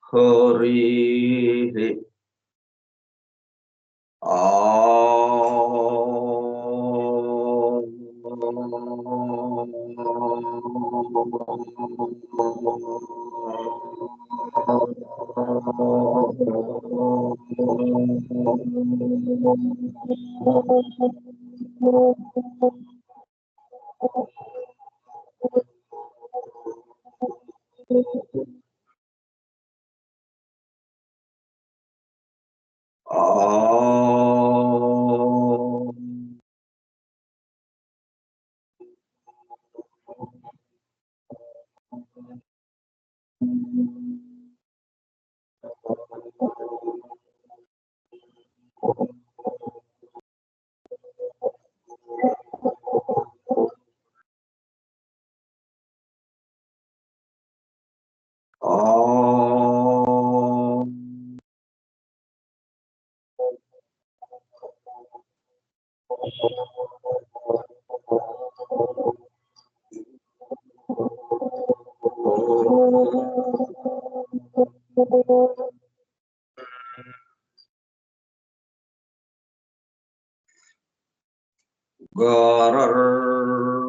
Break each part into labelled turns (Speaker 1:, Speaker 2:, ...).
Speaker 1: हरिः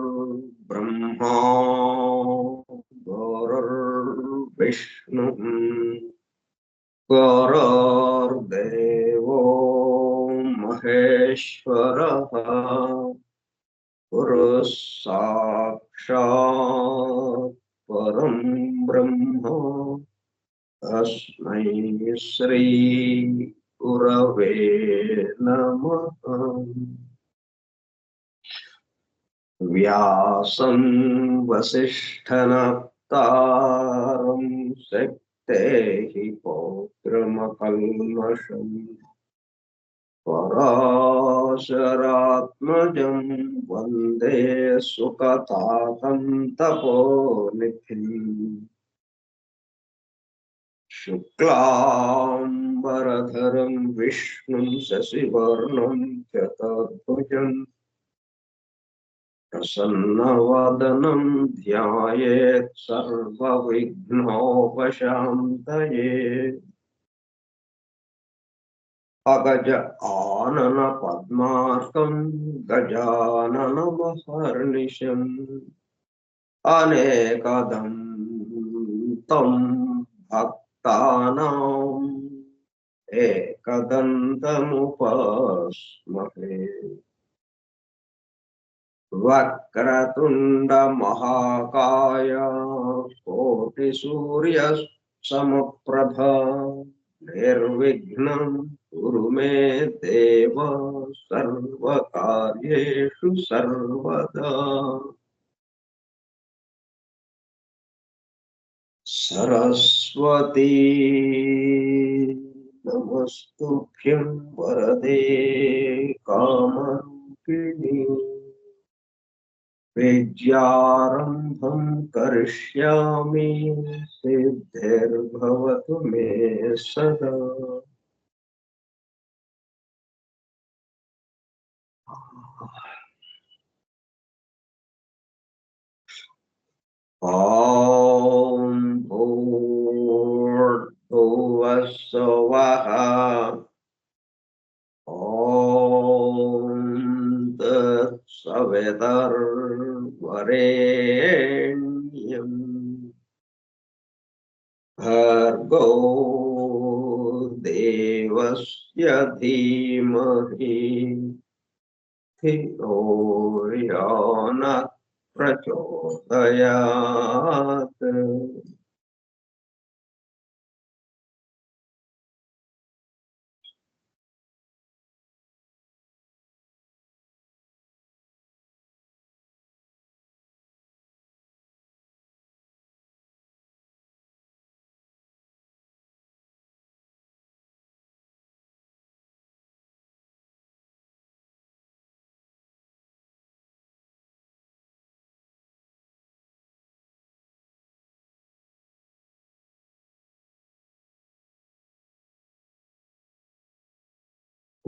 Speaker 1: गुरुर्ब्रह्मा गुरुर्विष्णुः गुरुर्देवो महेश्वरः गुरुः साक्षात् परं ब्रह्म तस्मै श्री गुरवे नमः। व्यासं वसिष्ठनप्तारं शक्तेः पौत्रमकल्मषम् पराशरात्मजं वन्दे सुकतातं तपोनिधिम् शुक्लाम्बरधरं विष्णुं शशिवर्णं चतुर्भुजं प्रसन्नवदनं ध्यायेत् सर्वविघ्नोपशान्तये। अगज आनन पद्मार्कं गजाननमहर्निशम् अनेकदं तं भक्तानाम् एकदन्तमुपास्महे। वक्रतुंड महाकाय कोटिसूर्यसमप्रभा निर्विघ्नं कुरु मे देव सर्वकार्येषु सर्वदा। सरस्वती नमस्तुभ्यं वरदे कामरूपिणी विद्यारम्भं करिष्यामि सिद्धिर्भवतु मे सदा। ॐ भूर्भुवः स्वः ॐ तत्सवितुर्वरेण्यं भर्गो देवस्य धीमहि धियो यो नः प्रचोदयात्।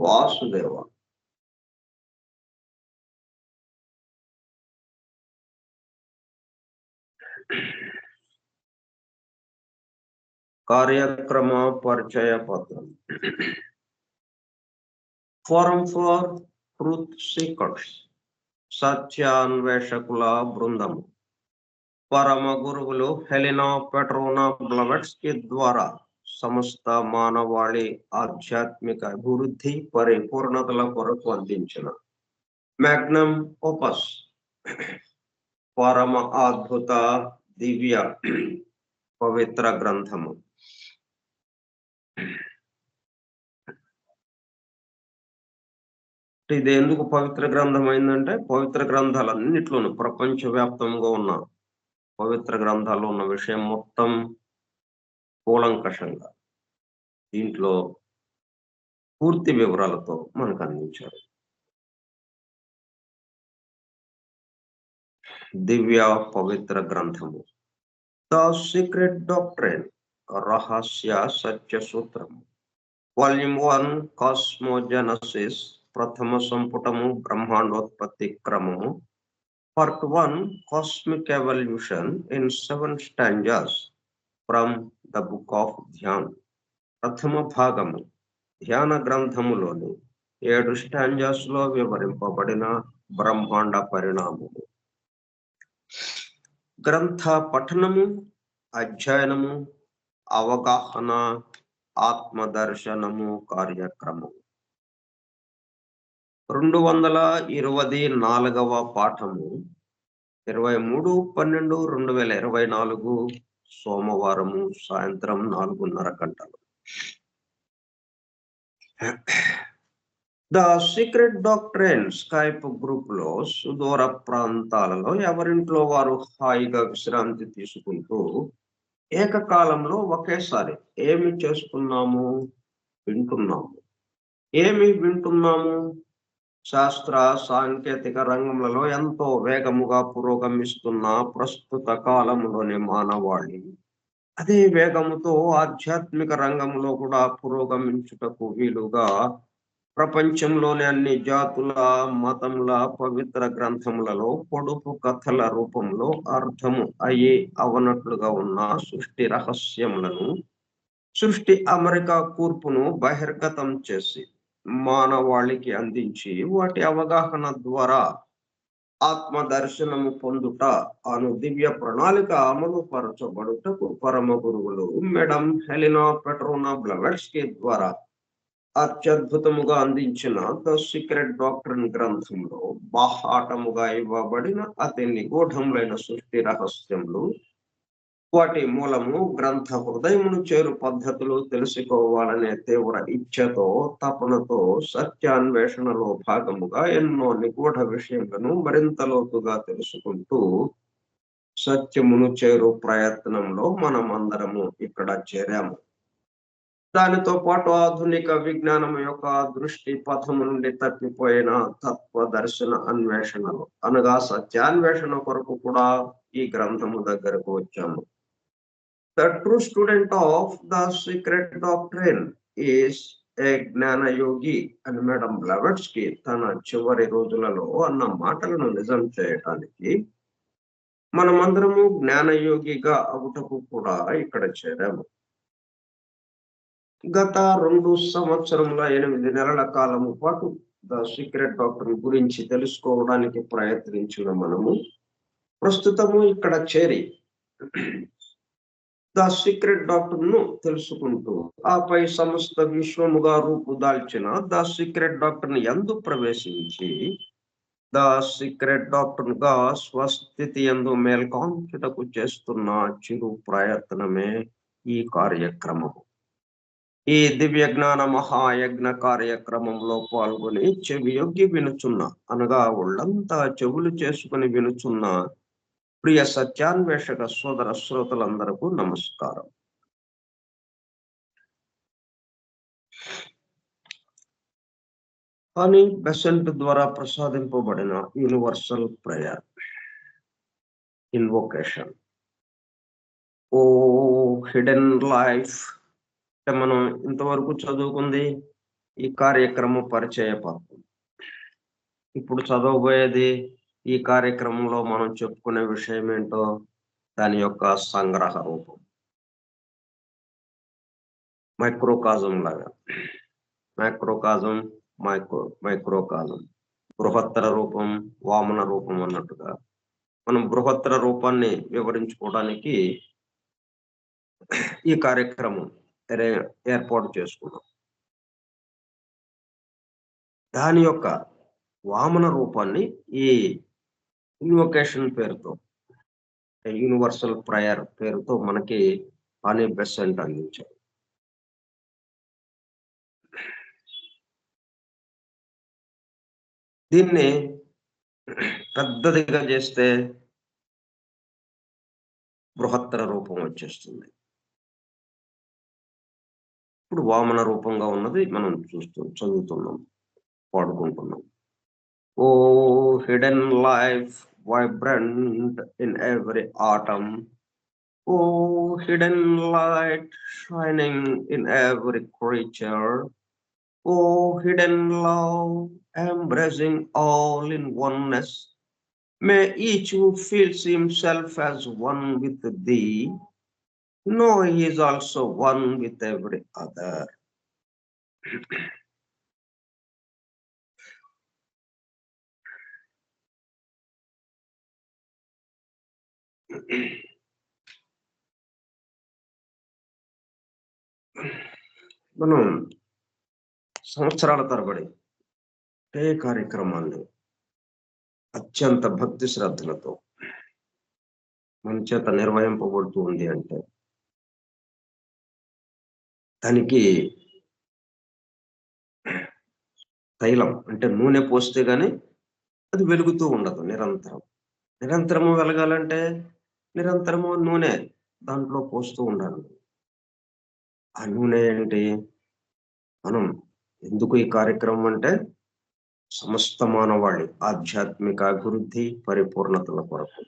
Speaker 1: वासुदेव కార్యక్రమ పరిచయ పత్రం. ఫోరం ఫర్ ట్రూత్ సీకర్స్, సత్యాన్వేషకుల బృందము. పరమ గురువులు హెలినా పెట్రోనా బ్లవెట్స్కీ ద్వారా సమస్త మానవాళి ఆధ్యాత్మిక అభివృద్ధి పరిపూర్ణతల కొరకు అందించిన మ్యాగ్నమ్ ఓపస్, పరమ అద్భుత దివ్య పవిత్ర గ్రంథము. ఇది ఎందుకు పవిత్ర గ్రంథం అయిందంటే, పవిత్ర గ్రంథాలన్నిట్లోనూ ప్రపంచవ్యాప్తంగా ఉన్న పవిత్ర గ్రంథాల్లో ఉన్న విషయం మొత్తం కూలంకషంగా దీంట్లో పూర్తి వివరాలతో మనకు అందించారు. దివ్య పవిత్ర గ్రంథము. ద సీక్రెట్ డాక్ట్రైన్, రహస్య సత్య సూత్రము. వాల్యూమ్ 1, కాస్మోజెనసిస్, ప్రథమ సంపుటము, బ్రహ్మాండోత్పత్తి క్రమము. Part 1, cosmic evolution in 7 stanzas from the book of Dhyan. ప్రథమ భాగము, ధ్యాన గ్రంథములోని 7 స్టాంజాస్ లో వివరింపబడిన బ్రహ్మాండ పరిణామము. గ్రంథ పఠనము, అధ్యయనము, అవగాహన, ఆత్మదర్శనము కార్యక్రమం. 224వ పాఠము 23/12/2024 సోమవారము సాయంత్రం 4:30 గంటలు. The secret doctrine Skype group లో సుదూర ప్రాంతాలలో ఎవరింట్లో వారు హాయిగా విశ్రాంతి తీసుకుంటూ ఏకకాలంలో ఒకేసారి ఏమి చేస్తున్నాము? వింటున్నాము. ఏమి వింటున్నాము? శాస్త్ర సాంకేతిక రంగంలో ఎంతో వేగముగా పురోగమిస్తున్న ప్రస్తుత కాలంలోని మానవాళి అదే వేగముతో ఆధ్యాత్మిక రంగంలో కూడా పురోగమించుటకు వీలుగా ప్రపంచంలోని అన్ని జాతుల, మతముల పవిత్ర గ్రంథములలో పొడుపు కథల రూపంలో అర్థము అయ్యి అవనట్లుగా ఉన్న సృష్టి రహస్యములను, సృష్టి అమెరికా కూర్పును బహిర్గతం చేసి మానవాళికి అందించి వాటి అవగాహన ద్వారా ఆత్మ దర్శనము పొందుట అను దివ్య ప్రణాళిక అమలు పరచబడుటకు పరమ గురువులు మేడం హెలినా పెట్రోనా బ్లవెట్స్కీ ద్వారా అత్యద్భుతముగా అందించిన ద సీక్రెట్ డాక్ట్రైన్ గ్రంథంలో బాహాటముగా ఇవ్వబడిన అతి నిగూఢములైన సృష్టి రహస్యములు, వాటి మూలము, గ్రంథ హృదయమును చేరు పద్ధతులు తెలుసుకోవాలనే తీవ్ర ఇచ్ఛతో, తపనతో సత్యాన్వేషణలో భాగముగా ఎన్నో నిగూఢ విషయములను మరింత లోతుగా తెలుసుకుంటూ సత్యమును చేరు ప్రయత్నంలో మనమందరము ఇక్కడ చేరాము. దానితో పాటు ఆధునిక విజ్ఞానం యొక్క దృష్టి పథము నుండి తప్పిపోయిన తత్వదర్శన అన్వేషణలు అనగా సత్యాన్వేషణ కొరకు కూడా ఈ గ్రంథము దగ్గరకు వచ్చాము. The true student of the secret doctrine is a జ్ఞానయోగి అని మేడం బ్లవెట్స్కీ తన చివరి రోజులలో అన్న మాటలను నిజం చేయటానికి మనమందరము జ్ఞానయోగిగా అవుటకు కూడా ఇక్కడ చేరాము. గత 2 సంవత్సరముల 8 నెలల కాలము పాటు ద సీక్రెట్ డాక్ట్రైన్ గురించి తెలుసుకోవడానికి ప్రయత్నించిన మనము ప్రస్తుతము ఇక్కడ చేరి ద సీక్రెట్ డాక్ట్రైన్ ను తెలుసుకుంటూ ఆపై సమస్త విశ్వముగా రూపుదాల్చిన ద సీక్రెట్ డాక్ట్రైన్ యందు ప్రవేశించి ద సీక్రెట్ డాక్ట్రైన్ గా స్వస్థితి యందు మేల్కాంచుటకు చేస్తున్న చిరు ప్రయత్నమే ఈ కార్యక్రమము. ఈ దివ్య జ్ఞాన మహాయజ్ఞ కార్యక్రమంలో పాల్గొని చెవియొగ్గి వినుచున్న అనగా ఒళ్ళంతా చెవులు చేసుకుని వినుచున్న ప్రియ సత్యాన్వేషక సోదర శ్రోతలందరకు నమస్కారం. అని బెసెంట్ ద్వారా ప్రసాదింపబడిన యూనివర్సల్ ప్రేయర్ ఇన్వొకేషన్. ఓ హిడెన్ లైఫ్, మనం ఇంతవరకు చదువుకుంది ఈ కార్యక్రమ పరిచయ పత్రం. ఇప్పుడు చదవబోయేది ఈ కార్యక్రమంలో మనం చెప్పుకునే విషయం ఏంటో దాని యొక్క సంగ్రహ రూపం. మైక్రోకాజం లాగా. Microcosm, microcosm. బృహత్తర రూపం, వామన రూపం అన్నట్టుగా మనం బృహత్తర రూపాన్ని వివరించుకోవడానికి ఈ కార్యక్రమం ఏర్పాటు చేసుకున్నాం. దాని యొక్క వామన రూపాన్ని ఈ ఇన్వొకేషన్ పేరుతో, యూనివర్సల్ ప్రేయర్ పేరుతో మనకి హానీ బెసెంట్ అందించారు. దీన్ని పెద్దదిగా చేస్తే బృహత్తర రూపం వచ్చేస్తుంది. ఇప్పుడు వామన రూపంగా ఉన్నది మనం చదువుతున్నాం, పాడుకుంటున్నాం. O hidden life vibrant in every atom, O hidden light shining in every creature, O hidden love embracing all in oneness, may each who feels himself as one with thee know he is also one with every other. మనం సంవత్సరాల తరబడి ఏ కార్యక్రమాన్ని అత్యంత భక్తి శ్రద్ధలతో మన చేత నిర్వహింపబడుతూ ఉంది అంటే దానికి తైలం అంటే నూనె పోస్తే గాని అది వెలుగుతూ ఉండదు. నిరంతరము వెలగాలంటే నిరంతరము నూనె దాంట్లో పోస్తూ ఉండాలి. ఆ నూనె ఏంటి? మనం ఎందుకు ఈ కార్యక్రమం అంటే సమస్త మానవాళి ఆధ్యాత్మిక అభివృద్ధి, పరిపూర్ణతల కొరకు.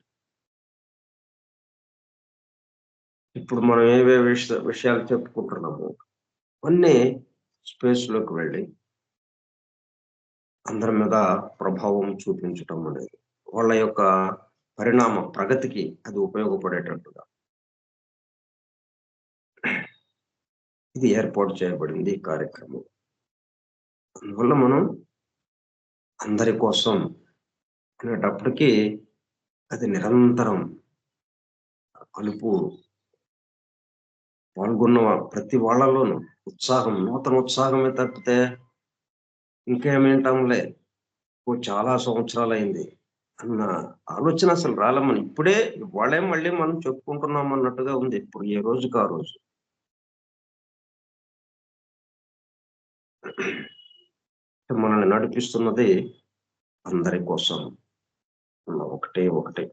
Speaker 1: ఇప్పుడు మనం ఏవే విషయాలు చెప్పుకుంటున్నాము అన్నీ స్పేస్ లోకి వెళ్ళి అందరి మీద ప్రభావం చూపించటం అనేది వాళ్ళ యొక్క పరిణామ ప్రగతికి అది ఉపయోగపడేటట్టుగా ఇది ఏర్పాటు చేయబడింది ఈ కార్యక్రమం. అందువల్ల మనం అందరి కోసం అనేటప్పటికీ అది నిరంతరం కలుపు పాల్గొన్న ప్రతి వాళ్ళలోనూ ఉత్సాహం, నూతన ఉత్సాహమే తప్పితే ఇంకేమేంటాంలే చాలా సంవత్సరాలైంది అన్న ఆలోచన అసలు రాలమని ఇప్పుడే వాళ్ళే మళ్ళీ మనం చెప్పుకుంటున్నాం అన్నట్టుగా ఉంది. ఇప్పుడు ఏ రోజుకి ఆ రోజు మనల్ని నడిపిస్తున్నది అందరి కోసం ఒకటే.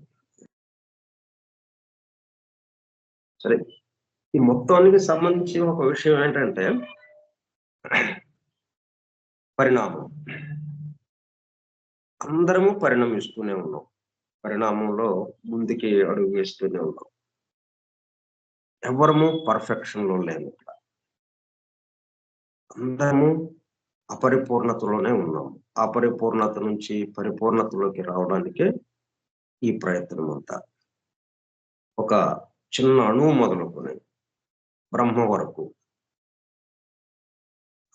Speaker 1: సరే, ఈ మొత్తానికి సంబంధించి ఒక విషయం ఏంటంటే పరిణామం. అందరము పరిణమిస్తూనే ఉన్నాం, పరిణామంలో ముందుకి అడుగు వేస్తూనే ఉన్నాం. ఎవరము పర్ఫెక్షన్ లో లేము. అందరము అపరిపూర్ణతలోనే ఉన్నాం. అపరిపూర్ణత నుంచి పరిపూర్ణతలోకి రావడానికే ఈ ప్రయత్నం అంతా. ఒక చిన్న అణువు మొదలుకొని బ్రహ్మ వరకు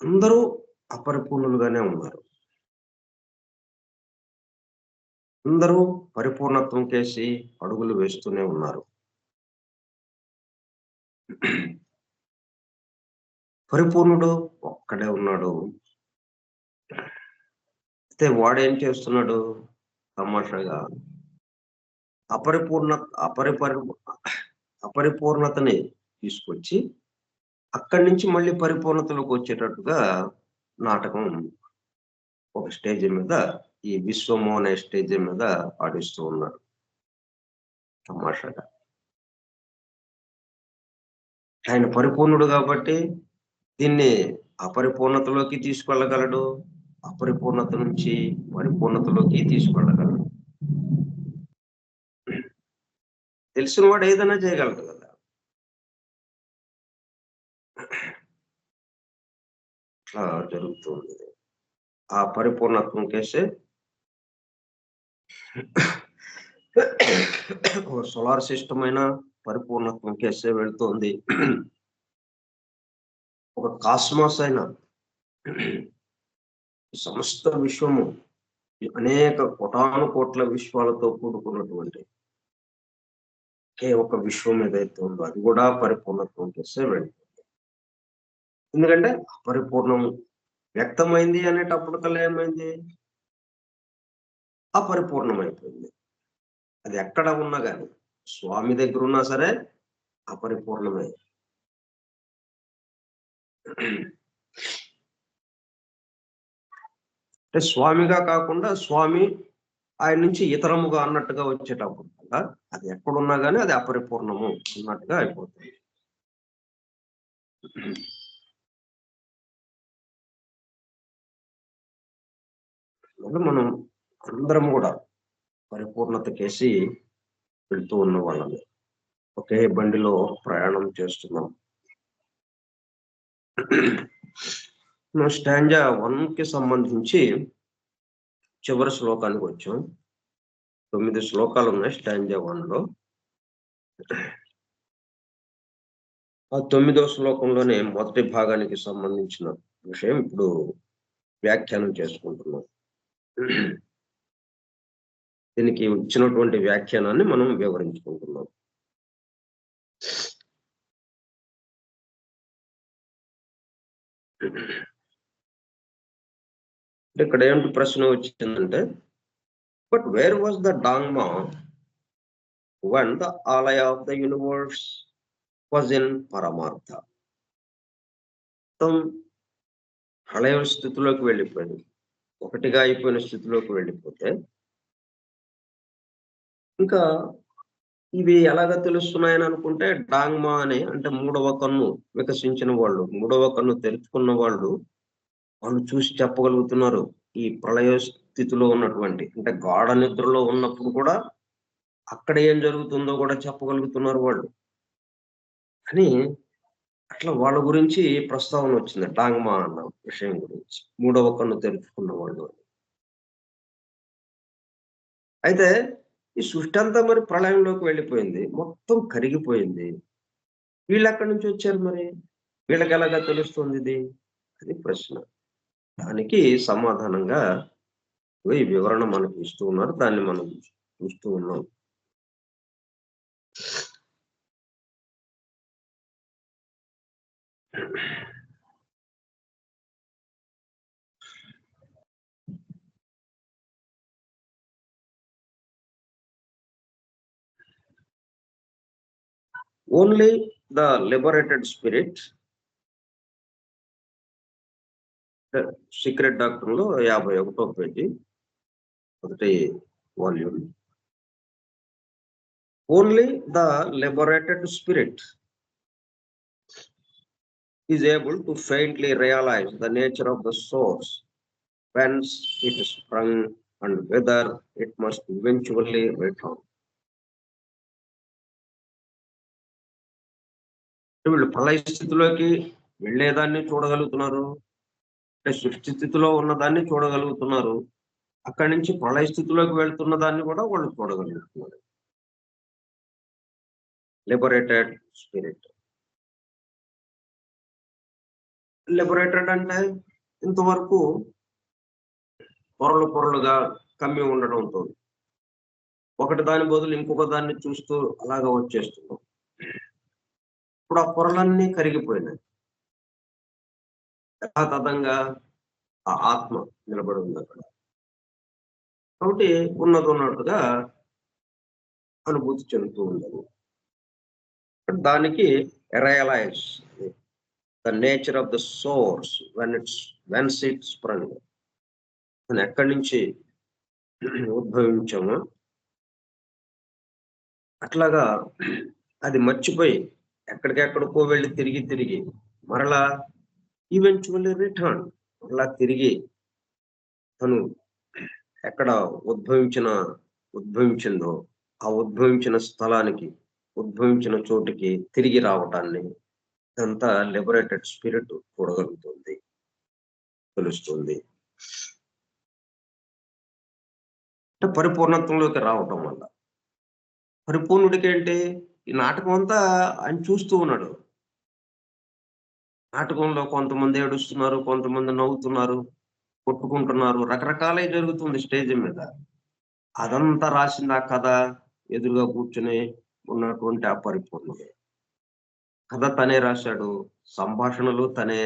Speaker 1: అందరూ అపరిపూర్ణులుగానే ఉన్నారు. అందరూ పరిపూర్ణత్వం కేసి అడుగులు వేస్తూనే ఉన్నారు. పరిపూర్ణుడు ఒక్కడే ఉన్నాడు. అయితే వాడేం చేస్తున్నాడు? తమాషాగా అపరిపూర్ణతని తీసుకొచ్చి అక్కడి నుంచి మళ్ళీ పరిపూర్ణతలోకి వచ్చేటట్టుగా నాటకం ఒక స్టేజ్ మీద, ఈ విశ్వము అనే స్టేజ్ మీద ఆడిస్తూ ఉన్నాడు తమాషాగా. ఆయన పరిపూర్ణుడు కాబట్టి దీన్ని అపరిపూర్ణతలోకి తీసుకెళ్ళగలడు, అపరిపూర్ణత నుంచి పరిపూర్ణతలోకి తీసుకెళ్ళగలడు. తెలిసిన వాడు ఏదైనా చేయగలడు కదా. అట్లా జరుగుతుంది. ఆ పరిపూర్ణత్వం కేసే సోలార్ సిస్టమ్ అయినా పరిపూర్ణత్వం కేసే వెళ్తోంది. ఒక కాస్మాస్ అయిన సమస్త విశ్వము అనేక కోటాను కోట్ల విశ్వాలతో కూడుకున్నటువంటి ఒక విశ్వం ఏదైతే ఉందో అది కూడా పరిపూర్ణత్వం చేస్తే వెళ్ళిపోతుంది. ఎందుకంటే పరిపూర్ణం వ్యక్తమైంది అనేటప్పటికల్లా ఏమైంది, అపరిపూర్ణమైపోయింది. అది ఎక్కడ ఉన్నా కానీ, స్వామి దగ్గర ఉన్నా సరే అపరిపూర్ణమే. అంటే స్వామిగా కాకుండా స్వామి ఆయన నుంచి ఇతరముగా అన్నట్టుగా వచ్చేటప్పుడు కదా, అది ఎక్కడున్నా కానీ అది అపరిపూర్ణము అన్నట్టుగా అయిపోతుంది. మనం అందరం కూడా పరిపూర్ణతకేసి వెళ్తూ ఉన్న వాళ్ళని, ఒకే బండిలో ప్రయాణం చేస్తున్నాం. స్టాంజా 1కి సంబంధించి చివరి శ్లోకానికి వచ్చాం. 9 శ్లోకాలు ఉన్నాయి స్టాంజా 1లో. ఆ 9వ శ్లోకంలోనే మొదటి భాగానికి సంబంధించిన విషయం ఇప్పుడు వ్యాఖ్యానం చేసుకుంటున్నాం. దీనికి ఇచ్చినటువంటి వ్యాఖ్యానాన్ని మనం వివరించుకుంటున్నాం. ఇక్కడ ఏంటి ప్రశ్న వచ్చిందంటే, but where was the Dangma when the alaya of the universe was in paramartha? ప్రళయ స్థితిలోకి వెళ్ళిపోయింది, ఒకటిగా అయిపోయిన స్థితిలోకి వెళ్ళిపోతే ఇంకా ఇవి ఎలాగ తెలుస్తున్నాయని అనుకుంటే, డాంగ్మా అని అంటే మూడవ కన్ను వికసించిన వాళ్ళు, మూడవ కన్ను తెరుచుకున్న వాళ్ళు చూసి చెప్పగలుగుతున్నారు. ఈ ప్రళయ స్థితిలో ఉన్నటువంటి అంటే గాఢ నిద్రలో ఉన్నప్పుడు కూడా అక్కడ ఏం జరుగుతుందో కూడా చెప్పగలుగుతున్నారు వాళ్ళు అని. అట్లా వాళ్ళ గురించి ప్రస్తావన వచ్చింది, డాంగ్మా అన్న విషయం గురించి, మూడవ కన్ను తెరుచుకున్న వాళ్ళు. అయితే ఈ సృష్టి అంతా మరి ప్రళయంలోకి వెళ్ళిపోయింది, మొత్తం కరిగిపోయింది. వీళ్ళు ఎక్కడి నుంచి వచ్చారు మరి, వీళ్ళకి ఎలాగా తెలుస్తుంది ఇది? అది ప్రశ్న. దానికి సమాధానంగా ఈ వివరణ మనకు ఇస్తూ ఉన్నారు, దాన్ని మనం చూస్తూ ఉన్నాం. Only the liberated spirit, secret doctor లో 51వ పేజీ, మొదటి volume. Only the liberated spirit is able to faintly realize the nature of the source, whence it sprung and whether it must eventually return. వీళ్ళు ప్రళయ స్థితిలోకి వెళ్ళేదాన్ని చూడగలుగుతున్నారు, అంటే సృష్టి స్థితిలో ఉన్నదాన్ని చూడగలుగుతున్నారు, అక్కడి నుంచి ప్రళయ స్థితిలోకి వెళ్తున్న దాన్ని కూడా వాళ్ళు చూడగలుగుతున్నారు. Liberated spirit. లిబరేటెడ్ అంటే ఇంతవరకు పొరలుగా కమ్మి ఉండడంతో ఒకటి దాని బదులు ఇంకొక దాన్ని చూస్తూ అలాగా వచ్చేస్తున్నాం. ఇప్పుడు ఆ పొరలన్నీ కరిగిపోయినాయి, యథాతథంగా ఆ ఆత్మ నిలబడి ఉంది అక్కడ. కాబట్టి ఉన్నట్టుగా అనుభూతి చెందుతూ ఉండదు. దానికి realize the nature of the source whence it sprung, ఎక్కడి నుంచి ఉద్భవించామో అట్లాగా అది మర్చిపోయి ఎక్కడికెక్కడికో వెళ్ళి తిరిగి మరలా ఈవెంచువల్లీ రిటర్న్, మరలా తిరిగి తను ఎక్కడ ఉద్భవించిందో ఆ ఉద్భవించిన స్థలానికి, ఉద్భవించిన చోటుకి తిరిగి రావటాన్ని ఇదంతా లిబరేటెడ్ స్పిరిట్ చూడగలుగుతుంది, తెలుస్తుంది. అంటే పరిపూర్ణత్వంలోకి రావటం వల్ల. పరిపూర్ణుడికి ఏంటి, ఈ నాటకం అంతా ఆయన చూస్తూ ఉన్నాడు, నాటకంలో కొంతమంది ఏడుస్తున్నారు, కొంతమంది నవ్వుతున్నారు, కొట్టుకుంటున్నారు. రకరకాలయి జరుగుతుంది స్టేజ్ మీద. అదంతా రాసింది ఆ కథ ఎదురుగా కూర్చొని ఉన్నటువంటి ఆ పరిపూర్ణుడు. కథ తనే రాశాడు. సంభాషణలు తనే.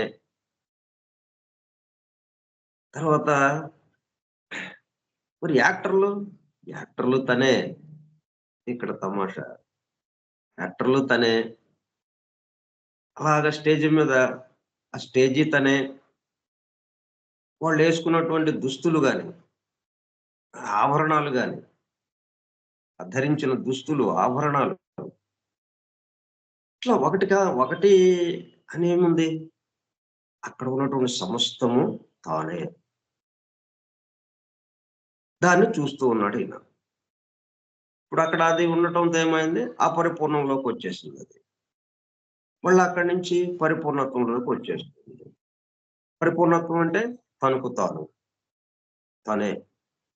Speaker 1: తర్వాత మరి యాక్టర్లు తనే. ఇక్కడ తమాషా. యాక్టర్లు తనే. అలాగా స్టేజ్ మీద ఆ స్టేజీ తనే. వాళ్ళేసుకున్నటువంటి దుస్తులు గాని, ఆభరణాలు గాని, ధరించిన దుస్తులు, ఆభరణాలు ఇట్లా ఒకటి అనేముంది? అక్కడ ఉన్నటువంటి సమస్తము తానే. దాన్ని చూస్తూ ఉన్నాడు ఈయన. ఇప్పుడక్కడ అది ఉండటంతో ఏమైంది? అపరిపూర్ణంలోకొచ్చేసిందది. మళ్ళా అక్కడి నుంచి పరిపూర్ణత్వంలోకొచ్చేస్తుంది. పరిపూర్ణత్వం అంటే తనకు తాను. తనే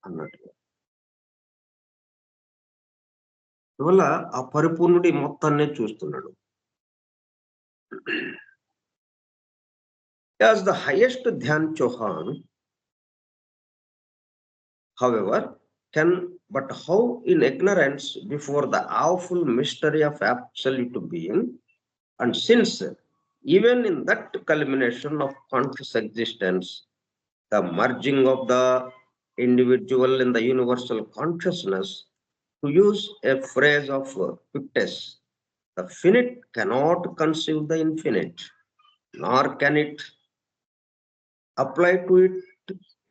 Speaker 1: అన్నట్టుగా. అందువల్ల ఆ పరిపూర్ణుడు ఈ మొత్తాన్నే చూస్తున్నాడు. యాస్ ద హైయెస్ట్ ధ్యాన్ చౌహాన్, however, can but how in ignorance before the awful mystery of absolute being, and since even in that culmination of conscious existence, the merging of the individual in the universal consciousness, to use a phrase of Pictes, the finite cannot conceive the infinite, nor can it apply to it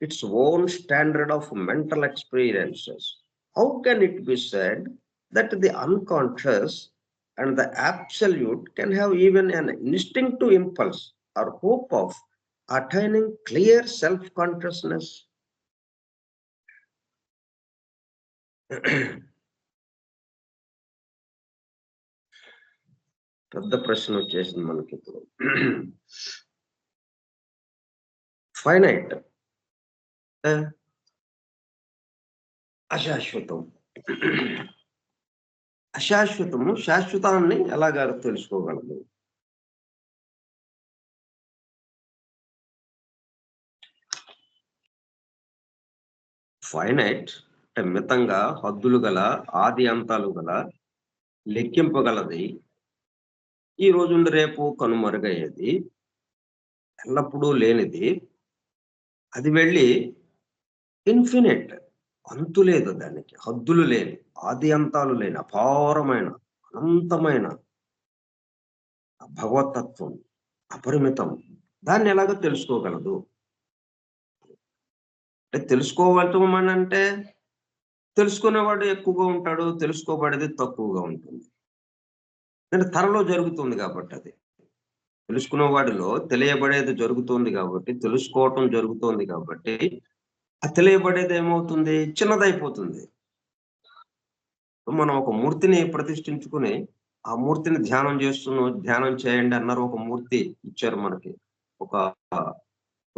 Speaker 1: its own standard of mental experiences. How can it be said that the unconscious and the absolute can have even an instinctive impulse or hope of attaining clear self-consciousness? పెద్ద ప్రశ్న వచ్చేసింది మనకి ఇప్పుడు. Finite అశాశ్వతం. అశాశ్వతము శాశ్వతాన్ని ఎలాగా తెలుసుకోగలదు? Finite అంటే మితంగా, హద్దులు గల, ఆది అంతాలు గల, లెక్కింపగలది, ఈ రోజుండి రేపు కనుమరుగయ్యేది, ఎల్లప్పుడూ లేనిది, అది వెళ్ళి ఇన్ఫినిట్, అంతు లేదు దానికి, హద్దులు లేని, ఆది అంతాలు లేని, అపారమైన, అనంతమైన భగవతత్వం, అపరిమితం. దాన్ని ఎలాగో తెలుసుకోగలదు? అంటే తెలుసుకోవటం అనంటే తెలుసుకునేవాడు ఎక్కువగా ఉంటాడు, తెలుసుకోబడేది తక్కువగా ఉంటుంది. అంటే తనలో జరుగుతుంది కాబట్టి అది. తెలుసుకునే వాడిలో తెలియబడేది జరుగుతోంది కాబట్టి, తెలుసుకోవటం జరుగుతోంది కాబట్టి, ఆ తెలియబడేది ఏమవుతుంది? చిన్నదైపోతుంది. మనం ఒక మూర్తిని ప్రతిష్ఠించుకొని, ఆ మూర్తిని ధ్యానం చేయండి అన్నారు. ఒక మూర్తి ఇచ్చారు మనకి. ఒక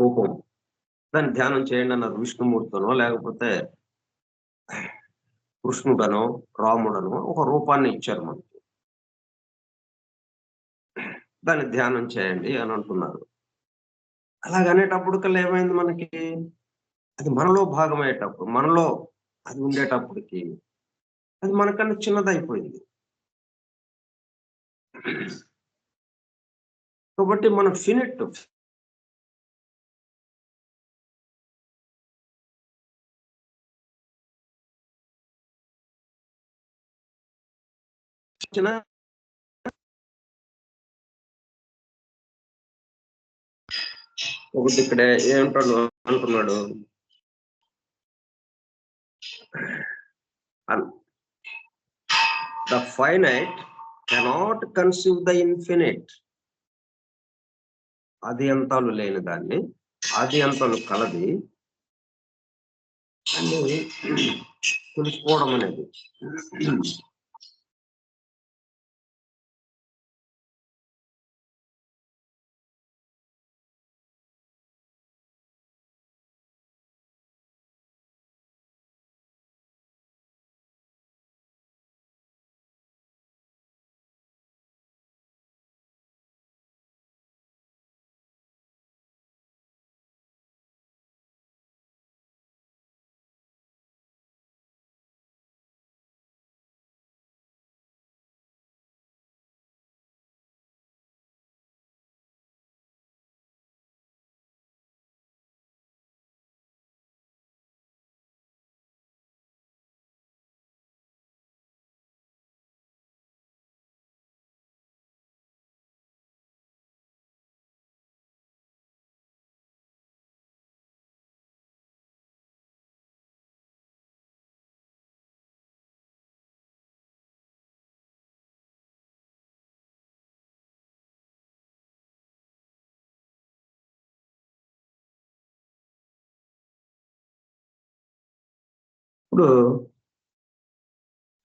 Speaker 1: రూపం. దాన్ని ధ్యానం చేయండి అన్నారు. విష్ణుమూర్తనో, లేకపోతే కృష్ణుడనో, రాముడనో ఒక రూపాన్ని ఇచ్చారు మనకి. దాన్ని ధ్యానం చేయండి అని అంటున్నారు. అలాగనేటప్పటికల్లా ఏమైంది మనకి? అది మనలో భాగమయ్యేటప్పుడు, మనలో అది ఉండేటప్పటికి, అది మనకన్నా చిన్నదైపోయింది. కాబట్టి మనం ఫినిట్ చిన్న ఒకటి ఇక్కడ ఏమంటాడు అంటున్నాడు, the finite cannot conceive the infinite. ఆది అంతాలు లేని దాన్ని, ఆది అంతాలు కలది అని తెలుసుకోవడం అనేది. ఇప్పుడు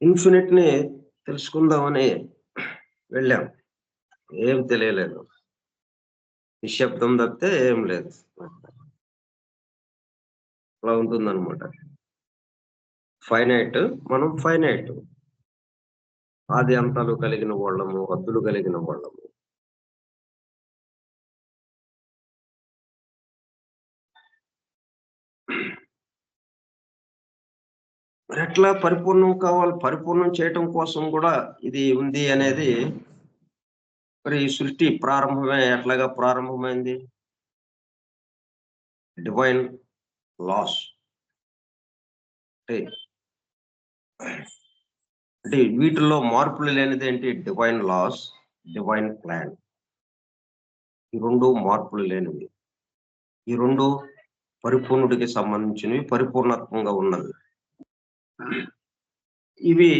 Speaker 1: ఇన్ఫినిట్ ని తెలుసుకుందామని వెళ్ళాం. ఏం తెలియలేదు. నిశ్శబ్దం తప్పితే ఏం లేదు. అలా ఉంటుందన్నమాట. ఫైనైట్, మనం ఫైనైట్. ఆది అంతాలు కలిగిన వాళ్ళము, హద్దులు కలిగిన వాళ్ళము. మరి ఎట్లా పరిపూర్ణం కావాలి? పరిపూర్ణం చేయటం కోసం కూడా ఇది ఉంది అనేది మరి ఈ సృష్టి ప్రారంభమే ఎట్లాగా ప్రారంభమైంది? Divine laws. అంటే అంటే వీటిల్లో మార్పులు లేనిదేంటి? Divine laws, divine plan. ఈ 2 మార్పులు లేనివి. ఈ 2 పరిపూర్ణుడికి సంబంధించినవి, పరిపూర్ణత్వంగా ఉన్నవి. ఇవి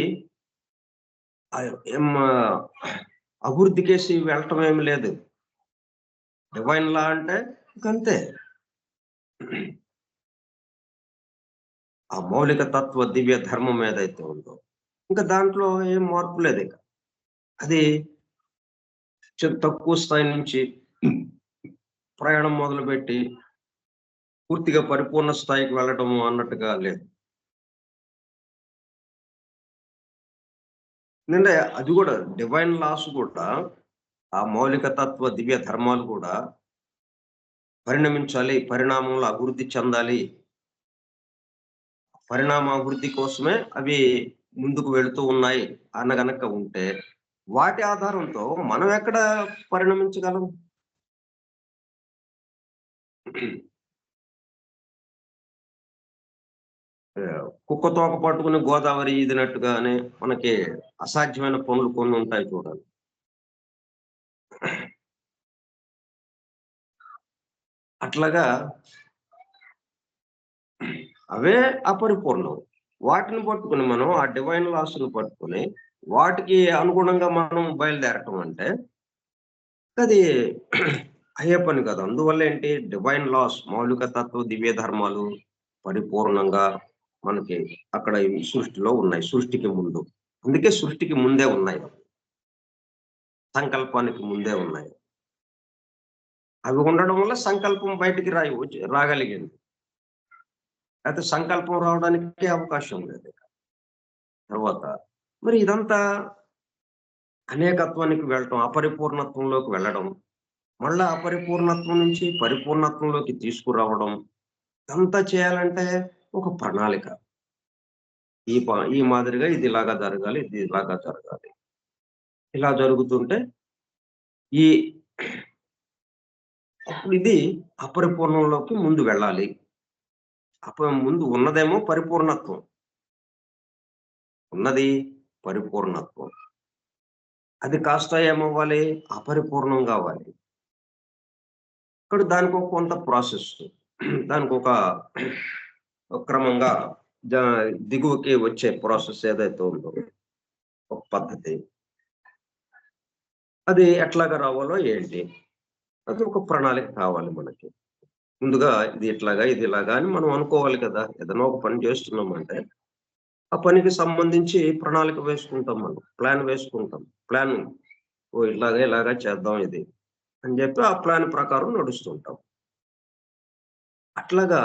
Speaker 1: అభివృద్ధికేసి వెళ్ళటం ఏమి లేదు. డివైన్ లా అంటే ఇంకంతే. ఆ మౌలిక తత్వ దివ్య ధర్మం ఏదైతే ఉందో ఇంకా దాంట్లో ఏం మార్పు లేదు. ఇక అది తక్కువ స్థాయి నుంచి ప్రయాణం మొదలుపెట్టి పూర్తిగా పరిపూర్ణ స్థాయికి వెళ్ళటము అన్నట్టుగా లేదు. ఎందుకంటే అది కూడా డివైన్ లాస్ కూడా, ఆ మౌలిక తత్వ దివ్య ధర్మాలు కూడా పరిణమించాలి, పరిణామంలో అభివృద్ధి చెందాలి. పరిణామ అభివృద్ధి కోసమే అవి ముందుకు వెళుతూ ఉన్నాయి గనక ఉంటే, వాటి ఆధారంతో మనం ఎక్కడ పరిణమించగలం? కుక్క తోక పట్టుకుని గోదావరి ఈదినట్టుగానే మనకి అసాధ్యమైన పనులు కొన్ని ఉంటాయి చూడండి. అట్లాగా అవే అపరిపూర్ణం. వాటిని పట్టుకుని మనం ఆ డివైన్ లాస్‌ని పట్టుకొని వాటికి అనుగుణంగా మనం బయలుదేరటం అంటే అది అయ్యే పని కాదు. అందువల్ల ఏంటి, డివైన్ లాస్, మౌలిక తత్వ దివ్య ధర్మాలు పరిపూర్ణంగా మనకి అక్కడ ఈ సృష్టిలో ఉన్నాయి. సృష్టికి ముందు. అందుకే సృష్టికి ముందే ఉన్నాయి. సంకల్పానికి ముందే ఉన్నాయి. అవి ఉండడం వల్ల సంకల్పం బయటికి రాగలిగింది. అయితే సంకల్పం రావడానికి అవకాశం లేదు. తర్వాత మరి ఇదంతా అనేకత్వానికి వెళ్ళటం, అపరిపూర్ణత్వంలోకి వెళ్ళడం, మళ్ళా అపరిపూర్ణత్వం నుంచి పరిపూర్ణత్వంలోకి తీసుకురావడం, ఇదంతా చేయాలంటే ఒక ప్రణాళిక. ఈ మాదిరిగా ఇది ఇలాగా జరగాలి, ఇది ఇలాగా జరగాలి. ఇలా జరుగుతుంటే ఈ అప్పుడు ఇది అపరిపూర్ణంలోకి ముందు వెళ్ళాలి. ముందు ఉన్నదేమో పరిపూర్ణత్వం. ఉన్నది పరిపూర్ణత్వం. అది కాస్త ఏమవ్వాలి? అపరిపూర్ణం కావాలి. ఇక్కడ దానికొక కొంత ప్రాసెస్. దానికొక క్రమంగా దిగువకి వచ్చే ప్రాసెస్ ఏదైతే ఉందో ఒక పద్ధతి. అది ఎట్లాగా రావాలో ఏంటి? అది ఒక ప్రణాళిక కావాలి మనకి. ముందుగా ఇది ఇట్లాగా, ఇది ఇలాగా అని మనం అనుకోవాలి కదా! ఏదైనా ఒక పని చేస్తున్నామంటే, ఆ పనికి సంబంధించి ప్రణాళిక వేసుకుంటాం మనం. ప్లాన్ వేసుకుంటాం. ఇలాగా, ఇలాగా చేద్దాం ఇది అని చెప్పి ఆ ప్లాన్ ప్రకారం నడుస్తుంటాం. అట్లాగా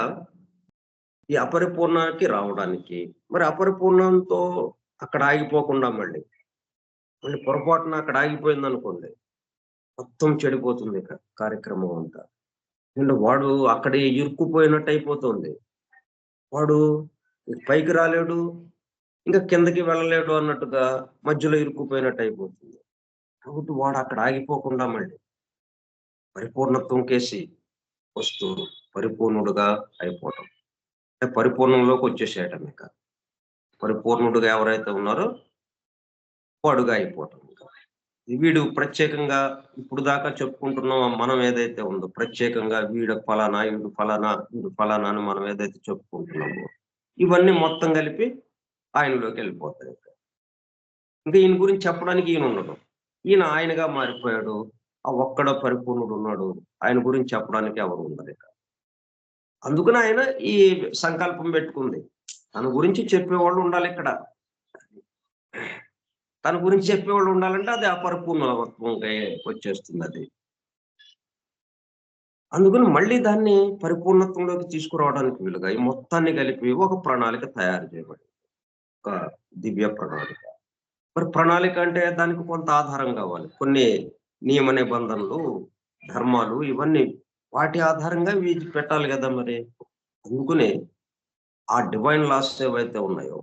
Speaker 1: ఈ అపరిపూర్ణానికి రావడానికి మరి అపరిపూర్ణంతో అక్కడ ఆగిపోకుండా మళ్ళీ పొరపాటున అక్కడ ఆగిపోయిందనుకోండి, మొత్తం చెడిపోతుంది ఇక కార్యక్రమం అంతా. ఎందుకంటే వాడు అక్కడే ఇరుక్కుపోయినట్టు అయిపోతుంది. వాడు పైకి రాలేడు, ఇంకా కిందకి వెళ్ళలేడు అన్నట్టుగా మధ్యలో ఇరుక్కుపోయినట్టు అయిపోతుంది. కాబట్టి వాడు అక్కడ ఆగిపోకుండా మళ్ళీ పరిపూర్ణత్వం కేసి వస్తూ పరిపూర్ణుడుగా అయిపోవటం. అంటే పరిపూర్ణంలోకి వచ్చేసేయటం ఇక. పరిపూర్ణుడుగా ఎవరైతే ఉన్నారో వాడుగా అయిపోవటం ఇంకా. వీడు ప్రత్యేకంగా ఇప్పుడు దాకా చెప్పుకుంటున్నాం మనం ఏదైతే ఉందో ప్రత్యేకంగా వీడు ఫలానా, వీడు ఫలానా, వీడు ఫలానా అని మనం ఏదైతే చెప్పుకుంటున్నామో ఇవన్నీ మొత్తం కలిపి ఆయనలోకి వెళ్ళిపోతాయి. ఇంకా ఈయన గురించి చెప్పడానికి ఈయన ఉండడు. ఈయన ఆయనగా మారిపోయాడు. ఆ ఒక్కడ పరిపూర్ణుడు ఉన్నాడు. ఆయన గురించి చెప్పడానికి ఎవరు ఉండరు ఇక. అందుకని ఆయన ఈ సంకల్పం పెట్టుకుంది. తన గురించి చెప్పేవాళ్ళు ఉండాలి ఇక్కడ. తన గురించి చెప్పేవాళ్ళు ఉండాలంటే అది అపరిపూర్ణత్వంగా వచ్చేస్తుంది అది. అందుకని మళ్ళీ దాన్ని పరిపూర్ణత్వంలోకి తీసుకురావడానికి వీలుగా ఈ మొత్తాన్ని కలిపి ఒక ప్రణాళిక తయారు చేయబడింది. ఒక దివ్య ప్రణాళిక. మరి ప్రణాళిక అంటే దానికి కొంత ఆధారం కావాలి. కొన్ని నియమ నిబంధనలు, ధర్మాలు ఇవన్నీ వాటి ఆధారంగా ఇవి పెట్టాలి కదా మరి. అందుకనే ఆ డివైన్ లాస్ ఏవైతే ఉన్నాయో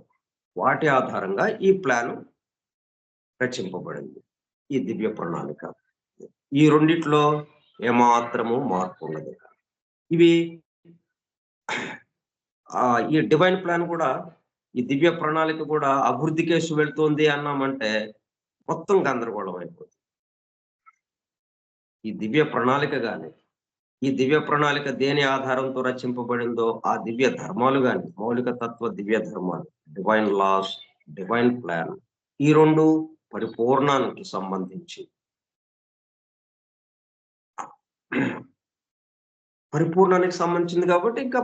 Speaker 1: వాటి ఆధారంగా ఈ ప్లాన్ రచింపబడింది. ఈ దివ్య ప్రణాళిక. ఈ రెండిట్లో ఏమాత్రము మార్పు ఉండదు. ఇవి ఈ డివైన్ ప్లాన్ కూడా ఈ దివ్య ప్రణాళిక కూడా అభివృద్ధి కేసు వెళ్తోంది అన్నామంటే మొత్తం గందరగోళం అయిపోతుంది. ఈ దివ్య ప్రణాళిక గాని, ఈ దివ్య ప్రణాళిక దేని ఆధారంతో రచింపబడిందో ఆ దివ్య ధర్మాలు గాని, మౌలిక తత్వ దివ్య ధర్మాలు, డివైన్ లాస్, డివైన్ ప్లాన్ ఈ 2 పరిపూర్ణానికి సంబంధించి పరిపూర్ణానికి సంబంధించింది కాబట్టి ఇంకా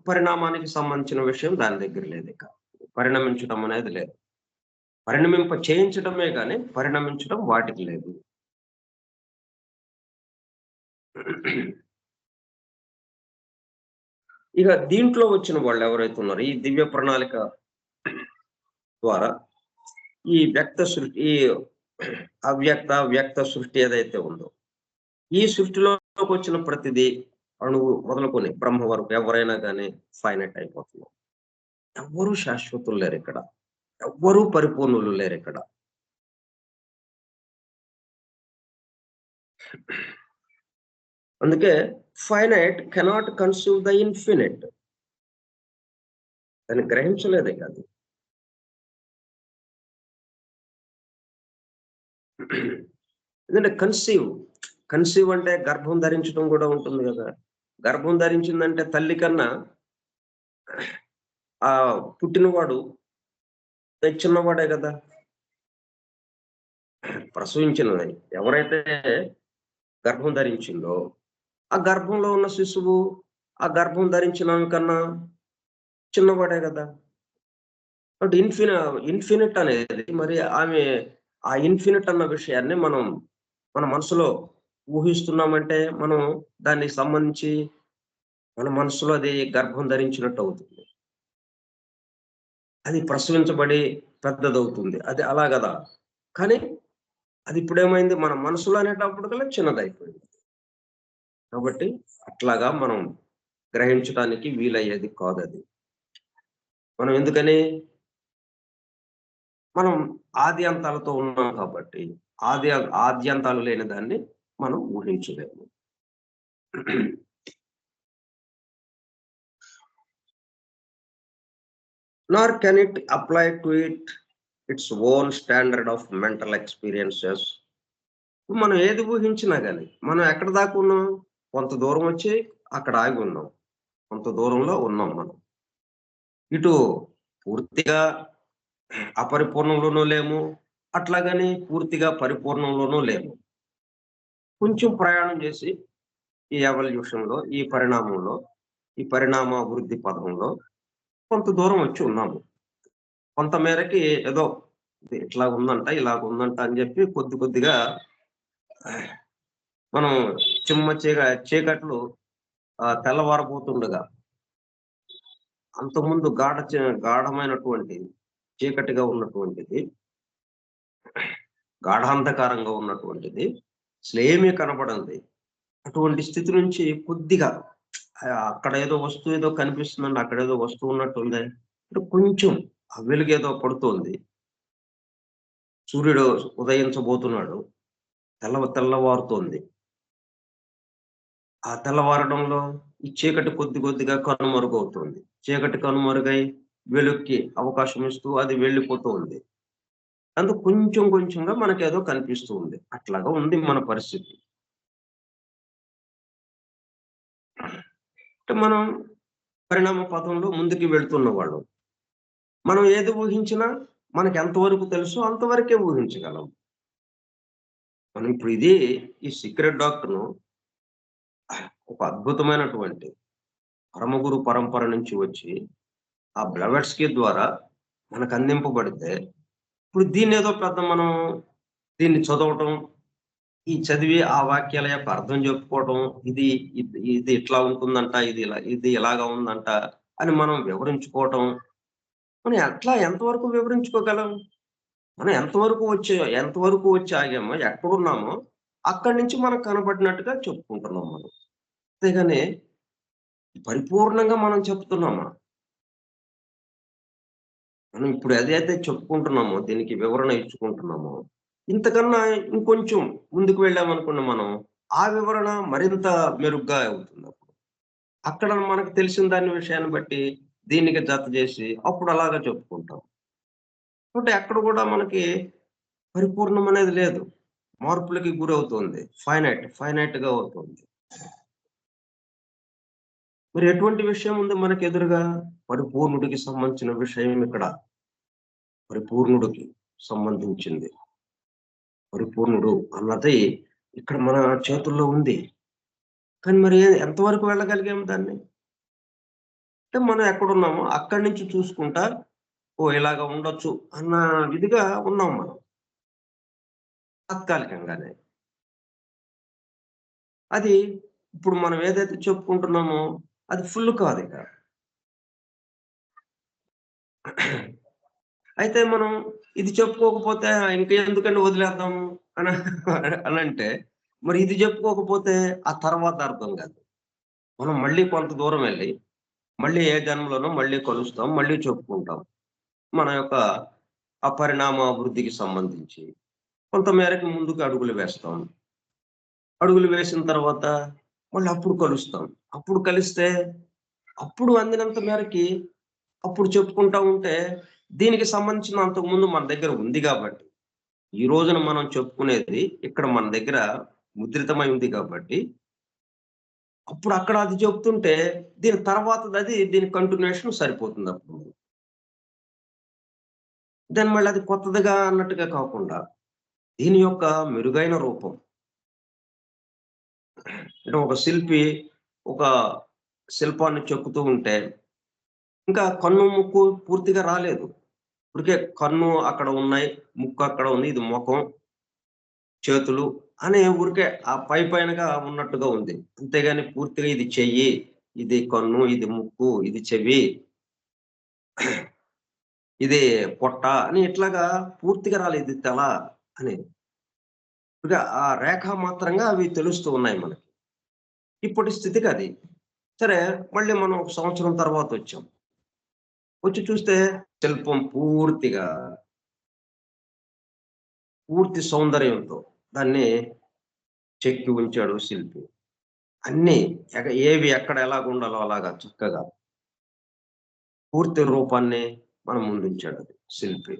Speaker 1: పరిణామానికి సంబంధించిన విషయం దాని దగ్గర లేదు ఇక. పరిణమించడం అనేది లేదు. చేయించడమే కానీ పరిణమించడం వాటికి లేదు. ఇక దీంట్లో వచ్చిన వాళ్ళు ఎవరైతే ఉన్నారో ఈ దివ్య ప్రణాళిక ద్వారా ఈ ఈ అవ్యక్త వ్యక్త సృష్టి ఏదైతే ఉందో ఈ సృష్టిలోకి వచ్చిన ప్రతిదీ అణువు మొదలుకొని బ్రహ్మ వరకు ఎవరైనా కానీ ఫైనైట్ అయిపోతున్నారు. ఎవ్వరూ శాశ్వతులు లేరు ఇక్కడ. ఎవ్వరూ పరిపూర్ణులు లేరు ఇక్కడ. అందుకే finite cannot conceive the infinite. దాన్ని గ్రహించలేదే కాదు. ఎందుకంటే కన్సీవ్ అంటే గర్భం ధరించడం కూడా ఉంటుంది కదా. గర్భం ధరించిందంటే తల్లి కన్నా ఆ పుట్టినవాడు చిన్నవాడే కదా. ప్రసవించినది ఎవరైతే గర్భం ధరించిందో ఆ గర్భంలో ఉన్న శిశువు ఆ గర్భం ధరించిన కన్నా చిన్నవాడే కదా. అంటే ఇన్ఫినిట్ అనేది మరి ఆమె ఆ ఇన్ఫినిట్ అన్న విషయాన్ని మనం మన మనసులో ఊహిస్తున్నామంటే మనం దానికి సంబంధించి మన మనసులో అది గర్భం ధరించినట్టు అవుతుంది. అది ప్రసవించబడి పెద్దదవుతుంది. అది అలా కదా. కానీ అది ఇప్పుడేమైంది మన మనసులో అనేటప్పటికల్లా చిన్నదైపోయింది. కాబట్టి అట్లాగా మనం గ్రహించడానికి వీలయ్యేది కాదది. మనం ఎందుకని మనం ఆది అంతాలతో ఉన్నాం కాబట్టి ఆద్యంతాలు లేని దాన్ని మనం ఊహించలేము. nor can it apply to its own standard of mental experiences. మనం ఏది ఊహించినా కానీ మనం ఎక్కడ దాకా ఉన్నాం? కొంత దూరం వచ్చి అక్కడ ఆగి ఉన్నాం. కొంత దూరంలో ఉన్నాం మనం. ఇటు పూర్తిగా అపరిపూర్ణంలోనూ లేము, అట్లాగని పూర్తిగా పరిపూర్ణంలోనూ లేము. కొంచెం ప్రయాణం చేసి ఈ ఎవల్యూషన్లో ఈ పరిణామంలో ఈ పరిణామాభివృద్ధి పదంలో కొంత దూరం వచ్చి ఉన్నాము. కొంత మేరకి ఏదో ఇట్లా ఉందంట ఇలాగ ఉందంట అని చెప్పి కొద్దిగా మనం చీకట్లు తెల్లవారబోతుండగా అంతకుముందు గాఢమైనటువంటి చీకటిగా ఉన్నటువంటిది, గాఢాంధకారంగా ఉన్నటువంటిది అసలు ఏమీ కనపడంది. అటువంటి స్థితి నుంచి కొద్దిగా అక్కడ ఏదో వస్తువు ఏదో కనిపిస్తుందండి, అక్కడ ఏదో వస్తువు ఉన్నట్టుంది, కొంచెం ఆ వెలుగు ఏదో పడుతోంది. సూర్యుడు ఉదయించబోతున్నాడు, తెల్లవారుతోంది. ఆ తెల్లవారడంలో ఈ చీకటి కొద్దిగా కనుమరుగవుతుంది. చీకటి కనుమరుగై వెలుగుకి అవకాశం ఇస్తూ అది వెళ్ళిపోతూ ఉంది. అందుకు కొంచెంగా మనకేదో కనిపిస్తూ ఉంది. అట్లాగా ఉంది మన పరిస్థితి. అంటే మనం పరిణామ పదంలో ముందుకు వెళ్తున్న వాళ్ళు. మనం ఏది ఊహించినా మనకి ఎంతవరకు తెలుసో అంతవరకే ఊహించగలం. మనం ఇప్పుడు ఈ సీక్రెట్ డాక్టర్ను ఒక అద్భుతమైనటువంటి పరమగురు పరంపర నుంచి వచ్చి ఆ బ్లవెట్స్‌కి ద్వారా మనకు అందింపబడితే, ఇప్పుడు దీన్నేదో పెద్ద మనం దీన్ని చదవటం, ఈ చదివి ఆ వాక్యాల యొక్క అర్థం చెప్పుకోవటం, ఇది ఇది ఇట్లా ఉంటుందంట, ఇది ఇలాగా ఉందంట అని మనం వివరించుకోవటం. మనం అట్లా ఎంతవరకు వివరించుకోగలం? మనం ఎంతవరకు వచ్చి ఆగామో, ఎక్కడున్నామో అక్కడి నుంచి మనకు కనపడినట్టుగా చెప్పుకుంటున్నాం మనం. అంతేగాని పరిపూర్ణంగా మనం చెప్తున్నామా? మనం ఇప్పుడు ఏదైతే చెప్పుకుంటున్నామో, దీనికి వివరణ ఇచ్చుకుంటున్నామో, ఇంతకన్నా ఇంకొంచెం ముందుకు వెళ్ళామనుకోండి మనం, ఆ వివరణ మరింత మెరుగ్గా అవుతుందప్పుడు. అక్కడ మనకు తెలిసిన దాని విషయాన్ని బట్టి దీనికి జత చేసి అప్పుడు అలాగా చెప్పుకుంటాం. అంటే అక్కడ కూడా మనకి పరిపూర్ణం అనేది లేదు. మార్పులకి గురవుతుంది. ఫైనైట్‌గా అవుతుంది. మరి ఎటువంటి విషయం ఉంది మనకెదురుగా? పరిపూర్ణుడికి సంబంధించిన విషయం ఇక్కడ. పరిపూర్ణుడికి సంబంధించింది. పరిపూర్ణుడు అన్నది ఇక్కడ మన చేతుల్లో ఉంది. కానీ మరి ఎంతవరకు వెళ్ళగలిగాం దాన్ని? అంటే మనం ఎక్కడున్నామో అక్కడి నుంచి చూసుకుంటా, ఓహ్! ఇలాగ ఉండొచ్చు అన్న ఇదిగా ఉన్నాం మనం. తాత్కాలికంగానే. అది ఇప్పుడు మనం ఏదైతే చెప్పుకుంటున్నామో అది ఫుల్ కాదిక. అయితే మనం ఇది చెప్పుకోకపోతే ఇంకెందుకండి వదిలేద్దాము అని అనంటే, మరి ఇది చెప్పుకోకపోతే ఆ తర్వాత అర్థం కాదు. మనం మళ్ళీ కొంత దూరం వెళ్లి, మళ్ళీ ఏ జన్మలోనో మళ్ళీ కలుస్తాం. మళ్ళీ చెప్పుకుంటాం. మన యొక్క అపరిణామాభివృద్ధికి సంబంధించి కొంత మేరకు ముందుకు అడుగులు వేస్తాం. అడుగులు వేసిన తర్వాత మళ్ళీ అప్పుడు కలుస్తాం. అప్పుడు కలిస్తే అప్పుడు అందినంత మేరకి అప్పుడు చెప్పుకుంటా ఉంటే దీనికి సంబంధించిన అంతకుముందు మన దగ్గర ఉంది గాబట్టి, ఈ రోజున మనం చెప్పుకునేది ఇక్కడ మన దగ్గర ముద్రితమై ఉంది కాబట్టి, అప్పుడు అక్కడ అది చెప్తుంటే దీని తర్వాతదది దీని కంటిన్యూయేషన్ సరిపోతుందప్పుడు. దాన్ని మళ్ళీ అది కొత్తదిగా అన్నట్టుగా కాకుండా, దీని యొక్క మెరుగైన రూపం. అంటే ఒక శిల్పి ఒక శిల్పాన్ని చెక్కుతూ ఉంటే, ఇంకా కన్ను, ముక్కు పూర్తిగా రాలేదు. ఊరికే కన్ను అక్కడ ఉన్నాయి, ముక్కు అక్కడ ఉంది. ఇది మొఖం, చేతులు అని ఊరికే ఆ పైపైనగా ఉన్నట్టుగా ఉంది. అంతేగాని పూర్తిగా ఇది చెయ్యి, ఇది కన్ను, ఇది ముక్కు, ఇది చెవి, ఇది పొట్ట అని ఇట్లాగా పూర్తిగా రాలేదు. ఇది తల అని. ఇక ఆ రేఖామాత్రంగా అవి తెలుస్తూ ఉన్నాయి మనకి. ఇప్పటి స్థితికది. సరే, మళ్ళీ మనం ఒక సంవత్సరం తర్వాతొచ్చాం. వచ్చి చూస్తే శిల్పం పూర్తి సౌందర్యంతో దాన్ని చెక్కి ఉంచాడు శిల్పి. అన్నీ ఏవి ఎక్కడ ఎలాగుండాలో అలాగా చక్కగా పూర్తి రూపాన్ని మన ముందుంచాడు శిల్పి.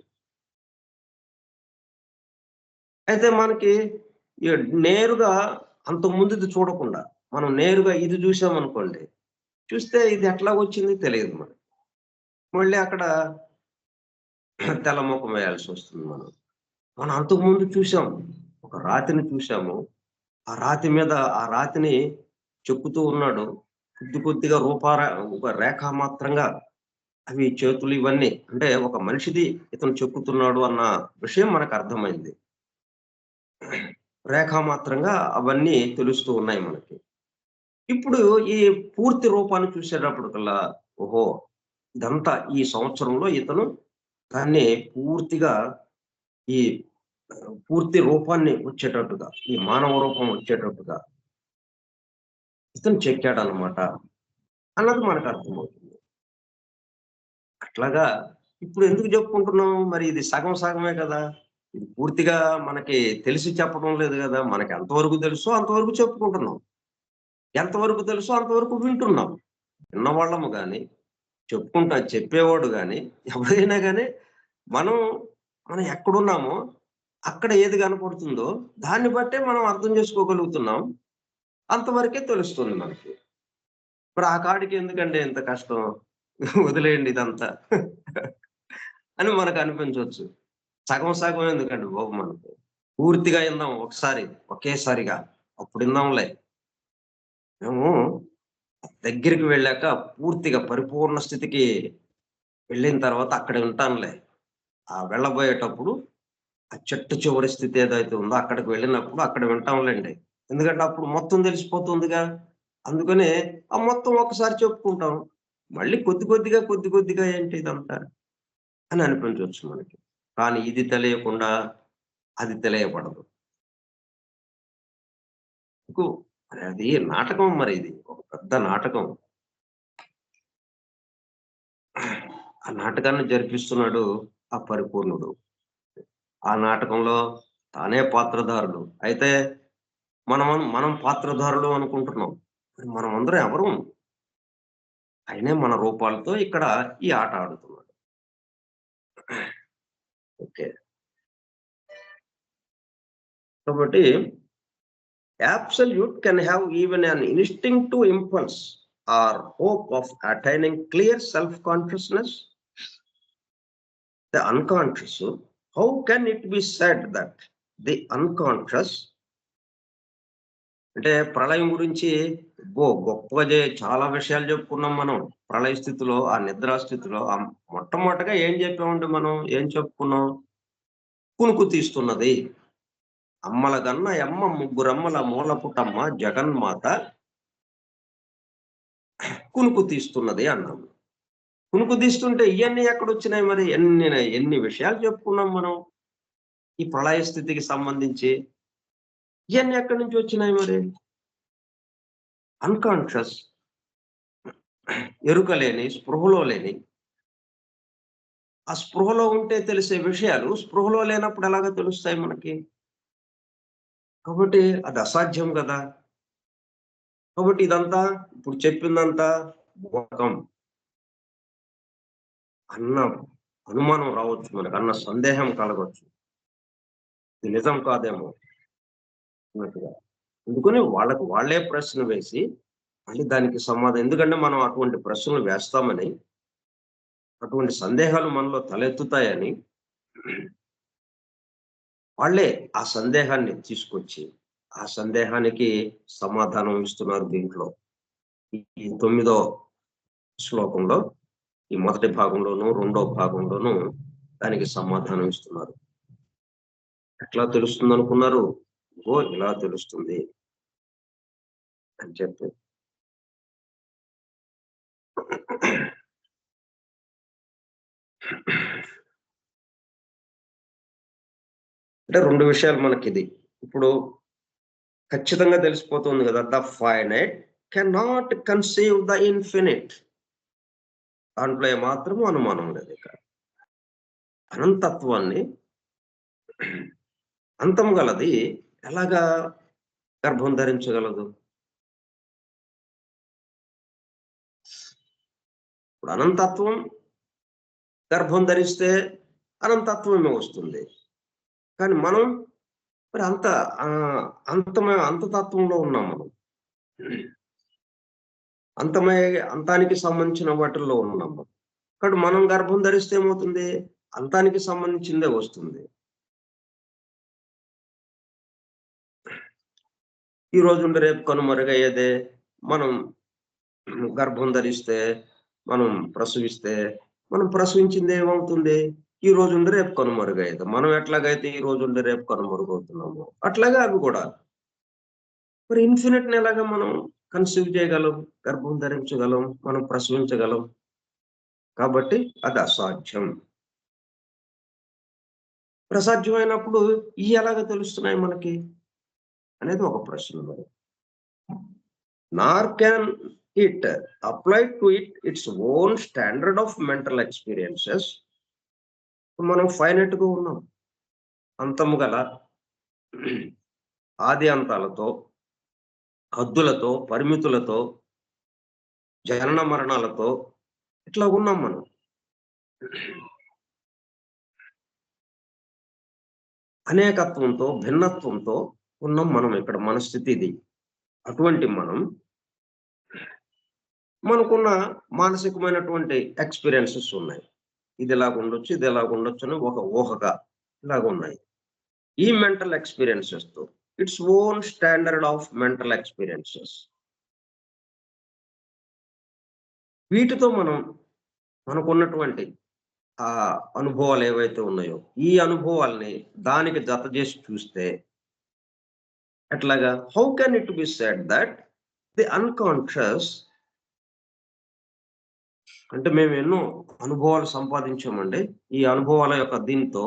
Speaker 1: అయితే మనకి ఈ నేరుగా అంతకుముందుది చూడకుండా, మనం నేరుగా ఇది చూసామనుకోండి, చూస్తే ఇది ఎట్లాగొచ్చింది తెలీదు మనకి. మళ్ళీ అక్కడ తెల్ల ముఖం వేయాల్సొస్తుంది మనం. మనం అంతకుముందు చూసాం. ఒక రాతిని చూసాము. ఆ రాతిని చెక్కుతూ ఉన్నాడు. కొద్ది కొద్దిగా ఒక రేఖామాత్రంగా అవి చేతులు ఇవన్నీ అంటే ఒక మనిషిది ఇతను చెక్కుతున్నాడు అన్న విషయం మనకర్థమైంది. రేఖామాత్రంగా అవన్నీ తెలుస్తూ ఉన్నాయి మనకి. ఇప్పుడు ఈ పూర్తి రూపాన్ని చూసేటప్పటికల్లా, ఓహో! ఇదంతా ఈ సంవత్సరంలో ఇతను దాన్ని పూర్తిగా ఈ పూర్తి రూపాన్ని వచ్చేటట్టుగా, ఈ మానవ రూపం వచ్చేటట్టుగా ఇతను చెక్కాడనమాట అన్నది మనకర్థమవుతుంది. అట్లాగా ఇప్పుడు ఎందుకు చెప్పుకుంటున్నాం? మరి ఇది సగం సగమే కదా! ఇది పూర్తిగా మనకి తెలిసి చెప్పడం లేదు గదా! మనకి ఎంతవరకు తెలుసో అంతవరకు చెప్పుకుంటున్నాం. ఎంతవరకు తెలుసో అంతవరకు వింటున్నాం. విన్నవాళ్ళము గాని, చెప్పేవాడు గాని, ఎవరైనా గాని మనం, మనం ఎక్కడున్నామో అక్కడ ఏది కనపడుతుందో దాన్ని బట్టే మనం అర్థం చేసుకోగలుగుతున్నాం. అంతవరకే తెలుస్తుంది మనకి. మరి ఆ కాడికి ఎందుకండి ఇంత కష్టం? వదిలేయండి ఇదంతా అని మనకనిపించొచ్చు. సగం సగం ఎందుకండి బాబు మనకి. పూర్తిగా ఇందాం ఒకసారి, ఒకేసారిగా. అప్పుడిందాంలే. మేము దగ్గరికి వెళ్ళాక పూర్తిగా పరిపూర్ణ స్థితికి వెళ్ళిన తర్వాత అక్కడ ఉంటానులే. ఆ వెళ్ళబోయేటప్పుడు ఆ చెట్టు చివరి స్థితి ఏదైతే ఉందో అక్కడికి వెళ్ళినప్పుడు అక్కడ వింటాంలేండి. ఎందుకంటే అప్పుడు మొత్తం తెలిసిపోతుందిగా. అందుకనే ఆ మొత్తం ఒక్కసారి చెప్పుకుంటాం. మళ్ళీ కొద్ది కొద్దిగా ఏంటి ఇదంతా అని అనిపించొచ్చు మనకి. కానీ ఇది తెలియకుండా అది తెలియబడదు. ఇంకో అది నాటకం మరి ఇది. ఒక పెద్ద నాటకం. ఆ నాటకాన్ని జరిపిస్తున్నాడు ఆ పరిపూర్ణుడు. ఆ నాటకంలో తానే పాత్రధారుడు. అయితే మనం పాత్రధారులు అనుకుంటున్నాం. మరి మనమందరం ఎవరు? ఆయనే మన రూపాలతో ఇక్కడ ఈ ఆట ఆడుతున్నాడు. ఓకే. కాబట్టి absolute can have even an instinctive impulse or hope of attaining clear self-consciousness. The unconscious, how can it be said that the unconscious అంటే ప్రళయం గురించి గొప్పగా చాలా విషయాలు చెప్పుకున్నాం మనం. ప్రళయ స్థితిలో, ఆ నిద్రా స్థితిలో మొట్టమొదటగా ఏం చెప్పామండి మనం? ఏం చెప్పుకున్నాం? కునుకు తీస్తున్నది. అమ్మల గన్న యమ్మ ముగ్గురమ్మల మూలపుటమ్మ జగన్మాత కునుకు తీస్తున్నది అన్నాము. కునుకు తీస్తుంటే ఇయన్నీ ఎక్కడొచ్చినాయి మరి? ఎన్ని విషయాలు చెప్పుకున్నాం మనం ఈ ప్రళయ స్థితికి సంబంధించి. ఇయన్నీ ఎక్కడి నుంచి వచ్చినాయి మరి? అన్‌కాన్షియస్, ఎరుక లేని, స్పృహలో లేని. ఆ స్పృహలో ఉంటే తెలిసే విషయాలు స్పృహలో లేనప్పుడు ఎలాగా తెలుస్తాయి మనకి? కాబట్టి అది అసాధ్యం గదా! కాబట్టి ఇదంతా ఇప్పుడు చెప్పిందంతా బూటకం అన్న అనుమానం రావచ్చు మనకు. అన్న సందేహం కలగొచ్చు. ఇది నిజం కాదేమో అన్నట్టుగా. అందుకని వాళ్ళకు వాళ్ళే ప్రశ్న వేసి మళ్ళీ దానికి సమాధానం, ఎందుకంటే మనం అటువంటి ప్రశ్నలు వేస్తామని, అటువంటి సందేహాలు మనలో తలెత్తుతాయని వాళ్ళే ఆ సందేహాన్ని తీసుకొచ్చి, ఆ సందేహానికి సమాధానం ఇస్తున్నారు దీంట్లో. ఈ 9వ శ్లోకంలో, ఈ మొదటి భాగంలోను, రెండో భాగంలోను దానికి సమాధానం ఇస్తున్నారు. ఎట్లా తెలుస్తుందనుకున్నారు? ఓ ఇలా తెలుస్తుంది అని చెప్పి. అంటే 2 విషయాలు మనకిది. ఇప్పుడు ఖచ్చితంగా తెలిసిపోతుంది గదా! The finite cannot conceive the infinite. దాంట్లో ఏమాత్రము అనుమానం లేదిక. అనంతత్వాన్ని అంతం గలది ఎలాగా గర్భం ధరించగలదు? ఇప్పుడు అనంతత్వం గర్భం ధరిస్తే అనంతత్వమే వస్తుంది. కానీ మనం మరి అంతతత్వంలో ఉన్నాం మనం. అంతానికి సంబంధించిన వాటిల్లో ఉన్నాం మనం. కాబట్టి మనం గర్భం ధరిస్తే ఏమవుతుంది? అంతానికి సంబంధించిందే వస్తుంది. ఈ రోజుండి రేపు కనుమరుగయ్యేదే. మనం గర్భం ధరిస్తే, మనం ప్రసవించింది ఏమవుతుంది? ఈ రోజుండి రేపు కనుమరుగయ్యేది. మనం ఎట్లాగైతే ఈ రోజుండి రేపు కనుమరుగవుతున్నామో, అట్లాగే అవి కూడా. మరి ఇన్ఫినిట్‌ని ఎలాగా మనం కన్సీవ్ చేయగలం? గర్భం ధరించగలం, మనం ప్రసవించగలం. కాబట్టి అది అసాధ్యం. అసాధ్యమైనప్పుడు ఇయి ఎలాగ తెలుస్తున్నాయి మనకి? అనేది ఒక ప్రశ్న మరి. నార్ can it apply to it's own standard of mental experiences. మనం ఫైనైట్‌గా ఉన్నాం. అంతము గల ఆది అంతాలతో, హద్దులతో, పరిమితులతో, జనన మరణాలతో ఇట్లా ఉన్నాం మనం. అనేకత్వంతో, భిన్నత్వంతో ఉన్నాం మనం ఇక్కడ. మన స్థితి ఇది. అటువంటి మనకున్న మానసికమైనటువంటి ఎక్స్‌పీరియన్సెస్ ఉన్నాయి. ఇది ఇలాగుండొచ్చు, ఇది ఇలాగుండొచ్చు అని ఒక ఊహగా ఇలాగున్నాయి. ఈ మెంటల్ ఎక్స్‌పీరియన్సెస్‌తో its own standard of mental experiences. వీటితో మనం మనకున్నటువంటి ఆ అనుభవాలు ఏవైతే ఉన్నాయో, ఈ అనుభవాల్ని దానికి జత చేసి చూస్తే ఎట్లాగా? How can it be said that the unconscious అంటే మేము ఎన్నో అనుభవాలు సంపాదించామండి. ఈ అనుభవాల యొక్క దీంతో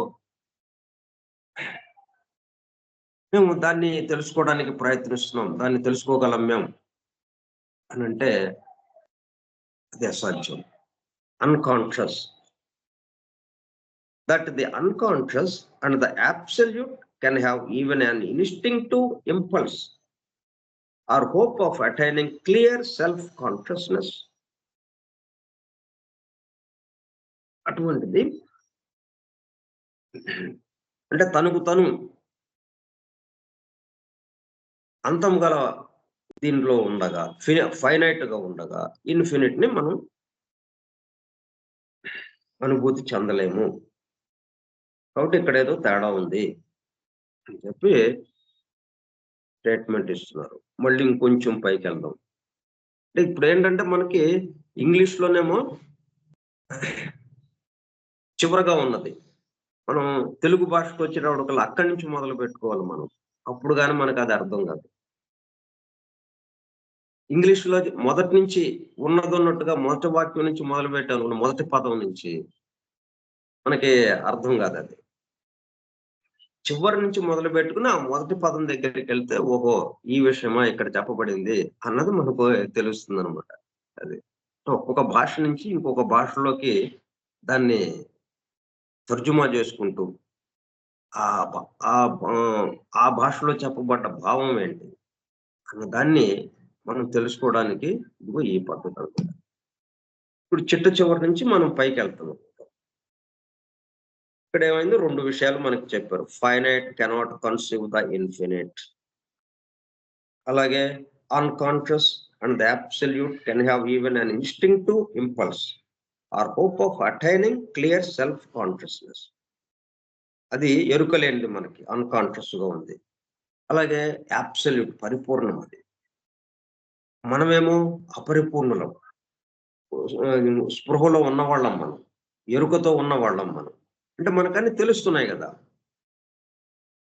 Speaker 1: మేము దాన్ని తెలుసుకోవడానికి ప్రయత్నిస్తున్నాం. దాన్ని తెలుసుకోగలం మేము అనంటే అది అసాధ్యం. Unconscious. That the unconscious and the absolute can have even an instinctive impulse or hope of attaining clear self-consciousness. అటువంటిది అంటే తనకు తను అంతం గల దీనిలో ఉండగా, ఫైనైట్‌గా ఉండగా, ఇన్ఫినిట్‌ని మనం అనుభూతి చెందలేము. కాబట్టి ఇక్కడేదో తేడా ఉంది అని చెప్పి స్టేట్మెంట్ ఇస్తున్నారు. మళ్ళీ ఇంకొంచెం పైకెళ్దాం. అంటే ఇప్పుడేంటంటే మనకి ఇంగ్లీష్‌లోనేమో చివరగా ఉన్నది. మనం తెలుగు భాషకొచ్చేటప్పటికల్లా అక్కడి నుంచి మొదలుపెట్టుకోవాలి మనం. అప్పుడు గాని మనకది అర్థం కాదు. ఇంగ్లీష్‌లో మొదటి నుంచి ఉన్నదున్నట్టుగా మొదటి వాక్యం నుంచి మొదలుపెట్టామనుకోండి, మొదటి పదం నుంచి మనకి అర్థం కాదది. చివరి నుంచి మొదలుపెట్టుకొని ఆ మొదటి పదం దగ్గరికెళ్తే, ఓహో! ఈ విషయమా ఇక్కడ చెప్పబడింది అన్నది మనకు తెలుస్తుందనమాట. అది. ఒక్కొక్క భాష నుంచి ఇంకొక భాషలోకి దాన్ని తర్జుమా చేసుకుంటూ ఆ భ ఆ ఆ భాషలో చెప్పబడ్డ భావం ఏంటి అన్న దాన్ని మనం తెలుసుకోవడానికి ఇదిగో ఈ పద్ధతనమాట. ఇప్పుడు చిట్ట చివరి నుంచి మనం పైకెళ్తున్నాం. ఇక్కడేమైంది 2 విషయాలు మనకు చెప్పారు. Finite cannot conceive the infinite. అలాగే unconscious and the absolute can have even an instinctive impulse or hope of attaining clear self consciousness. అది ఎరుక లేనిది మనకి అన్‌కాన్షియస్‌గా ఉంది. అలాగే అబ్సల్యూట్ పరిపూర్ణం అది. మనమేమో అపరిపూర్ణులం. స్పృహలో ఉన్నవాళ్ళం మనం. ఎరుకతో ఉన్నవాళ్ళం మనం. అంటే మనకన్నీ తెలుస్తున్నాయి గదా!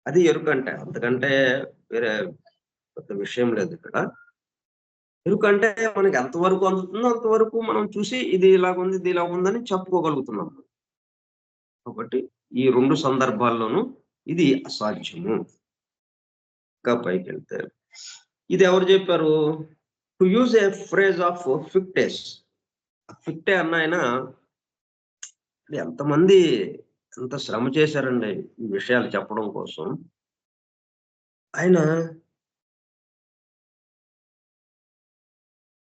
Speaker 1: అది ఎరుకంటే. అంతకంటే వేరే పెద్ద విషయం లేదిక్కడ. ఎరుకంటే మనకి ఎంతవరకు అందుతుందో అంతవరకు మనం చూసి ఇది ఇలాగుంది, ఇది ఇలాగుందని చెప్పుకోగలుగుతున్నాం. కాబట్టి ఈ 2 సందర్భాల్లోనూ ఇది అసాధ్యము. ఇంకా పైకెళ్తే ఇది ఎవరు జెప్పారు? To use a phrase of Fichte's. Fichte అన్నాయన ఎంతమంది ఎంత శ్రమ చేశారండి ఈ విషయాలు చెప్పడం కోసం. ఆయన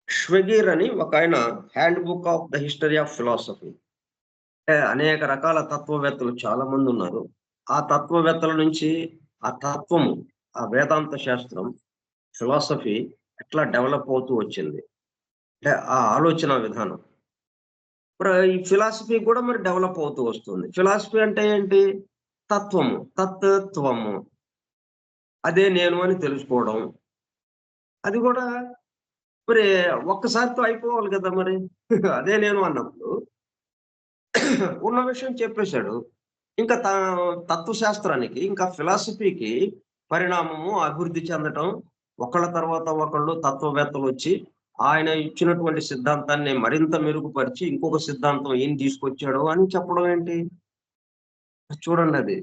Speaker 1: షెగీర్ అని ఒకాయన hand book of the history of philosophy. అంటే అనేక రకాల తత్వవేత్తలు చాలా మందున్నారు. ఆ తత్వవేత్తల నుంచి ఆ తత్వము, ఆ వేదాంత శాస్త్రం, ఫిలాసఫీ ఎట్లా డెవలప్ అవుతూ వచ్చింది. అంటే ఆ ఆలోచన విధానం. ఈ ఫిలాసఫీ కూడా మరి డెవలప్ అవుతూ వస్తుంది. ఫిలాసఫీ అంటే ఏంటి? తత్వము, తత్వము. అదే నేను అని తెలుసుకోవడం. అది గూడా మరి ఒక్కసారితో అయిపోవాలి గదా మరి. అదే నేను అన్నప్పుడు ఉన్న విషయం చెప్పేసాడు. ఇంకా తత్వశాస్త్రానికి, ఇంకా ఫిలాసఫీకి పరిణామము, అభివృద్ధి చెందటం, ఒకళ్ళ తర్వాత ఒకళ్ళు తత్వవేత్తలొచ్చి, ఆయన ఇచ్చినటువంటి సిద్ధాంతాన్ని మరింత మెరుగుపరిచి, ఇంకొక సిద్ధాంతం ఈయన తీసుకొచ్చాడు అని చెప్పడం ఏంటి? చూడండది.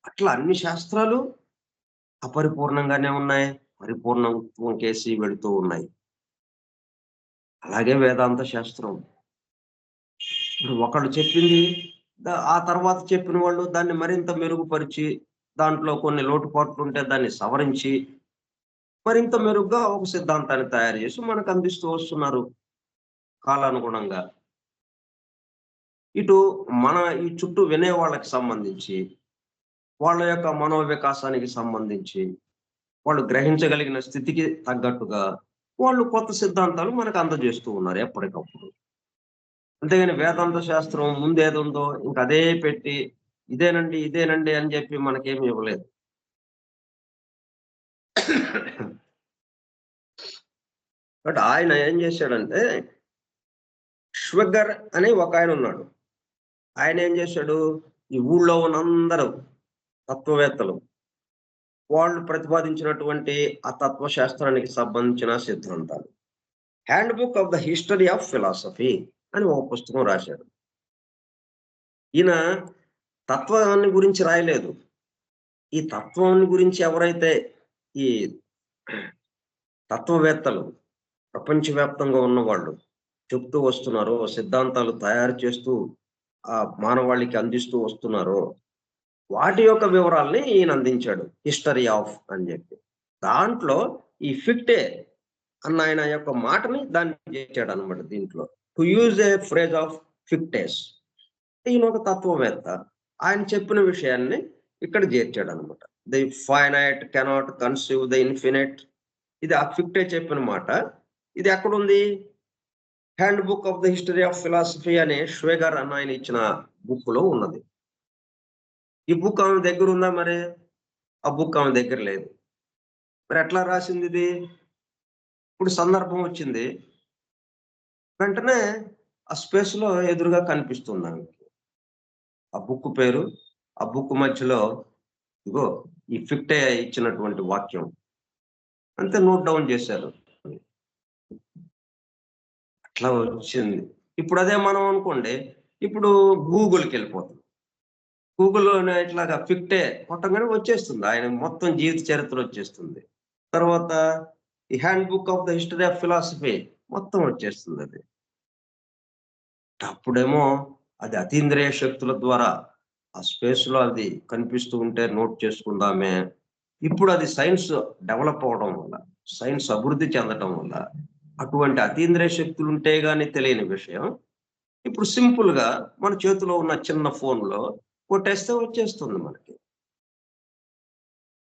Speaker 1: అట్లా అన్ని శాస్త్రాలు అపరిపూర్ణంగానే ఉన్నాయి. పరిపూర్ణత్వం కేసి వెళుతూ ఉన్నాయి. అలాగే వేదాంత శాస్త్రం. ఇప్పుడు ఒకళ్ళు చెప్పింది ఆ తర్వాత చెప్పిన వాళ్ళు దాన్ని మరింత మెరుగుపరిచి, దాంట్లో కొన్ని లోటుపాట్లుంటే దాన్ని సవరించి, మరింత మెరుగ్గా ఒక సిద్ధాంతాన్ని తయారు చేసి మనకు అందిస్తూ వస్తున్నారు కాలానుగుణంగా. ఇటు మన ఈ చుట్టూ వినేవాళ్ళకి సంబంధించి, వాళ్ళ యొక్క మనోవికాసానికి సంబంధించి, వాళ్ళు గ్రహించగలిగిన స్థితికి తగ్గట్టుగా, వాళ్ళు కొత్త సిద్ధాంతాలు మనకు అందజేస్తూ ఉన్నారు ఎప్పటికప్పుడు. అంతేగాని వేదాంత శాస్త్రం ముందేదుందో ఇంక అదే పెట్టి, ఇదేనండి, ఇదేనండి అని జెప్పి మనకేమి ఇవ్వలేదు. బట్ ఆయన ఏం జేశాడంటే, ష్వెగ్గర్ అనే ఒక ఆయన ఉన్నాడు. ఆయన ఏం చేశాడు, ఈ ఊళ్ళో ఉన్న అందరూ తత్వవేత్తలు వాళ్ళు ప్రతిపాదించినటువంటి ఆ తత్వశాస్త్రానికి సంబంధించిన సిద్ధాంతాలు, hand book of the history of philosophy అని ఒక పుస్తకం రాశాడు. ఈయన తత్వాన్ని గురించి రాయలేదు. ఈ తత్వాన్ని గురించి ఎవరైతే ఈ తత్వవేత్తలు ప్రపంచవ్యాప్తంగా ఉన్నవాళ్ళు చెప్తూ వస్తున్నారో, సిద్ధాంతాలు తయారు చేస్తూ మానవాళికి అందిస్తూ వస్తున్నారో, వాటి యొక్క వివరాల్ని ఈయన అందించాడు, హిస్టరీ ఆఫ్ అని చెప్పి. దాంట్లో ఈ ఫిక్టే అన్న ఆయన యొక్క మాటని దాన్ని చేర్చాడు అనమాట దీంట్లో. To use a phrase of Fichte's. ఈయన ఒక తత్వవేత్త, ఆయన చెప్పిన విషయాన్ని ఇక్కడ చేర్చాడు అనమాట. The finite cannot conceive the infinite. ఇది ఆ ఫిక్టే చెప్పిన మాట. ఇది ఎక్కడుంది? Handbook of the history of philosophy అనే ష్వేగర్ అన్న ఆయన ఇచ్చిన బుక్ లో ఉన్నది. ఈ బుక్ ఆమె దగ్గర ఉందా? మరి ఆ బుక్ ఆమె దగ్గర లేదు. మరి ఎట్లా రాసింది ఇది? ఇప్పుడు సందర్భం వచ్చింది, వెంటనే ఆ స్పేస్ లో ఎదురుగా కనిపిస్తుంది ఆమెకి ఆ బుక్ పేరు. ఆ బుక్ మధ్యలో ఇగో ఈ ఫిక్టే ఇచ్చినటువంటి వాక్యం అంతే నోట్ డౌన్ చేశారు. అట్లా వచ్చింది. ఇప్పుడు అదే మనం అనుకోండి, ఇప్పుడు గూగుల్కి వెళ్ళిపోతాం. గూగుల్లో ఇట్లాగా ఫిక్టే కొట్టగానే వచ్చేస్తుంది, ఆయన మొత్తం జీవిత చరిత్ర వచ్చేస్తుంది. తర్వాత ఈ hand book of the history of philosophy మొత్తం వచ్చేస్తుంది. అది అప్పుడేమో అది అతీంద్రియ శక్తుల ద్వారా ఆ స్పేస్ లో అది కనిపిస్తూ ఉంటే నోట్ చేసుకుందామే. ఇప్పుడు అది సైన్స్ డెవలప్ అవడం వల్ల, సైన్స్ అభివృద్ధి చెందడం వల్ల అటువంటి అతీంద్రియ శక్తులు ఉంటే గానీ తెలియని విషయం ఇప్పుడు సింపుల్ గా మన చేతిలో ఉన్న చిన్న ఫోన్ లో కొట్టేస్తే వచ్చేస్తుంది మనకి.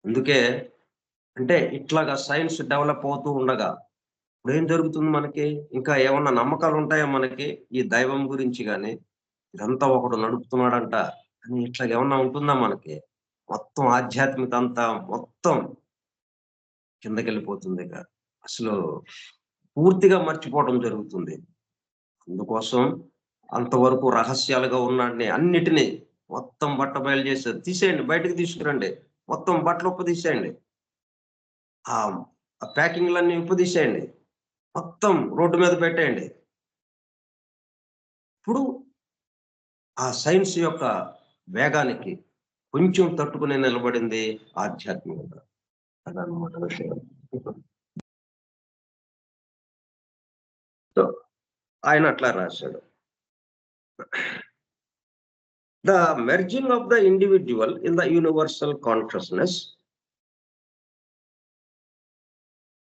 Speaker 1: అందుకే అంటే ఇట్లాగా సైన్స్ డెవలప్ అవుతూ ఉండగా ఇప్పుడు ఏం జరుగుతుంది మనకి? ఇంకా ఏమన్నా నమ్మకాలు ఉంటాయా మనకి ఈ దైవం గురించి గాని, ఇదంతా ఒకడు నడుపుతున్నాడంట అని ఇట్లా ఏమన్నా ఉంటుందా మనకి? మొత్తం ఆధ్యాత్మికత అంతా మొత్తం కిందకెళ్ళిపోతుంది. ఇక అసలు పూర్తిగా మర్చిపోవడం జరుగుతుంది. అందుకోసం అంతవరకు రహస్యాలుగా ఉన్నాడిని అన్నిటినీ మొత్తం బట్ట బయలు చేసేది తీసేయండి, బయటకు తీసుకురండి, మొత్తం బట్టలు ఉప్పదీసేయండి, ఆ ప్యాకింగ్లన్నీ ఉప్పదీసేయండి, మొత్తం రోడ్డు మీద పెట్టేయండి. ఇప్పుడు ఆ సైన్స్ యొక్క వేగానికి కొంచెం తట్టుకుని నిలబడింది ఆధ్యాత్మికత. అదనమాట విషయం. సో ఆయన అట్లా రాశాడు. The merging of the individual in the universal consciousness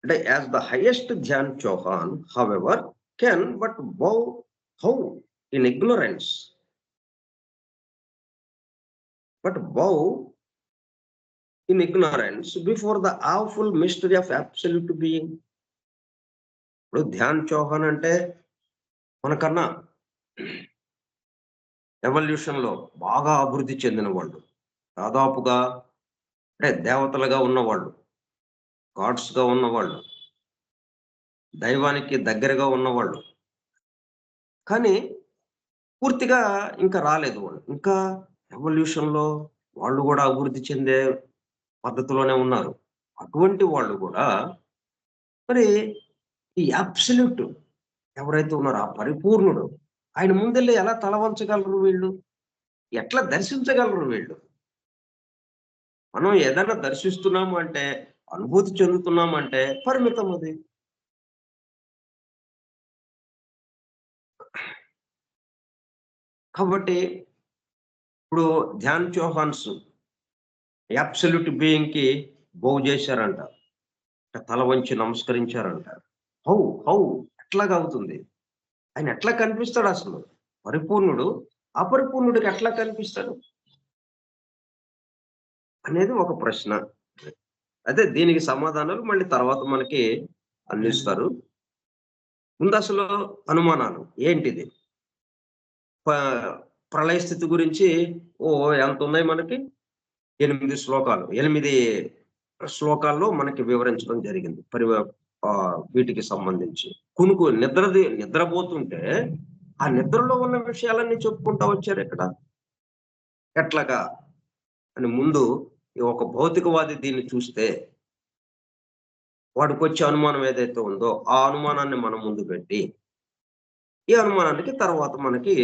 Speaker 1: అంటే as the highest Dhyan Chohan however can but bow how in ignorance but bow in ignorance before the awful mystery of absolute being. ఇప్పుడు ధ్యాన్ చౌహాన్ అంటే మనకన్నా evolution లో బాగా అభివృద్ధి చెందిన వాళ్ళు, దాదాపుగా అంటే దేవతలుగా ఉన్నవాళ్ళు, గాడ్స్ గా ఉన్నవాళ్ళు, దైవానికి దగ్గరగా ఉన్నవాళ్ళు. కానీ పూర్తిగా ఇంకా రాలేదు వాళ్ళు. ఇంకా ఎవల్యూషన్ లో వాళ్ళు కూడా అభివృద్ధి చెందే పద్ధతిలోనే ఉన్నారు. అటువంటి వాళ్ళు కూడా మరి ఈ అబ్సల్యూట్ ఎవరైతే ఉన్నారో ఆ పరిపూర్ణుడు ఆయన ముందెళ్ళి ఎలా తల వంచగలరు వీళ్ళు? ఎట్లా దర్శించగలరు వీళ్ళు? మనం ఏదైనా దర్శిస్తున్నాము అంటే, అనుభూతి చెందుతున్నాము అంటే పరిమితం అది. కాబట్టి ఇప్పుడు ధ్యాన్ చౌహాన్స్ అబ్సల్యూట్ బీయింగ్ కి బౌ చేశారంట, తల వంచి నమస్కరించారంట. హౌ హౌ ఎట్లాగా అవుతుంది? ఆయన ఎట్లా కనిపిస్తాడు అసలు? పరిపూర్ణుడు అపరిపూర్ణుడికి ఎట్లా కనిపిస్తాడు అనేది ఒక ప్రశ్న. అదే దీనికి సమాధానాలు మళ్ళీ తర్వాత మనకి అందిస్తారు. ముందు అసలు అనుమానాలు ఏంటిది? ప్రళయ స్థితి గురించి ఎంత ఉన్నాయి మనకి? 8 శ్లోకాలు, 8 శ్లోకాల్లో మనకి వివరించడం జరిగింది వీటికి సంబంధించి. నిద్రపోతుంటే ఆ నిద్రలో ఉన్న విషయాలన్నీ చెప్పుకుంటా వచ్చారు ఇక్కడ. ఎట్లాగా అని ముందు ఒక భౌతికవాది దీన్ని చూస్తే వాడికొచ్చే అనుమానం ఏదైతే ఉందో ఆ అనుమానాన్ని మనం ముందు పెట్టి ఈ అనుమానానికి తర్వాత మనకి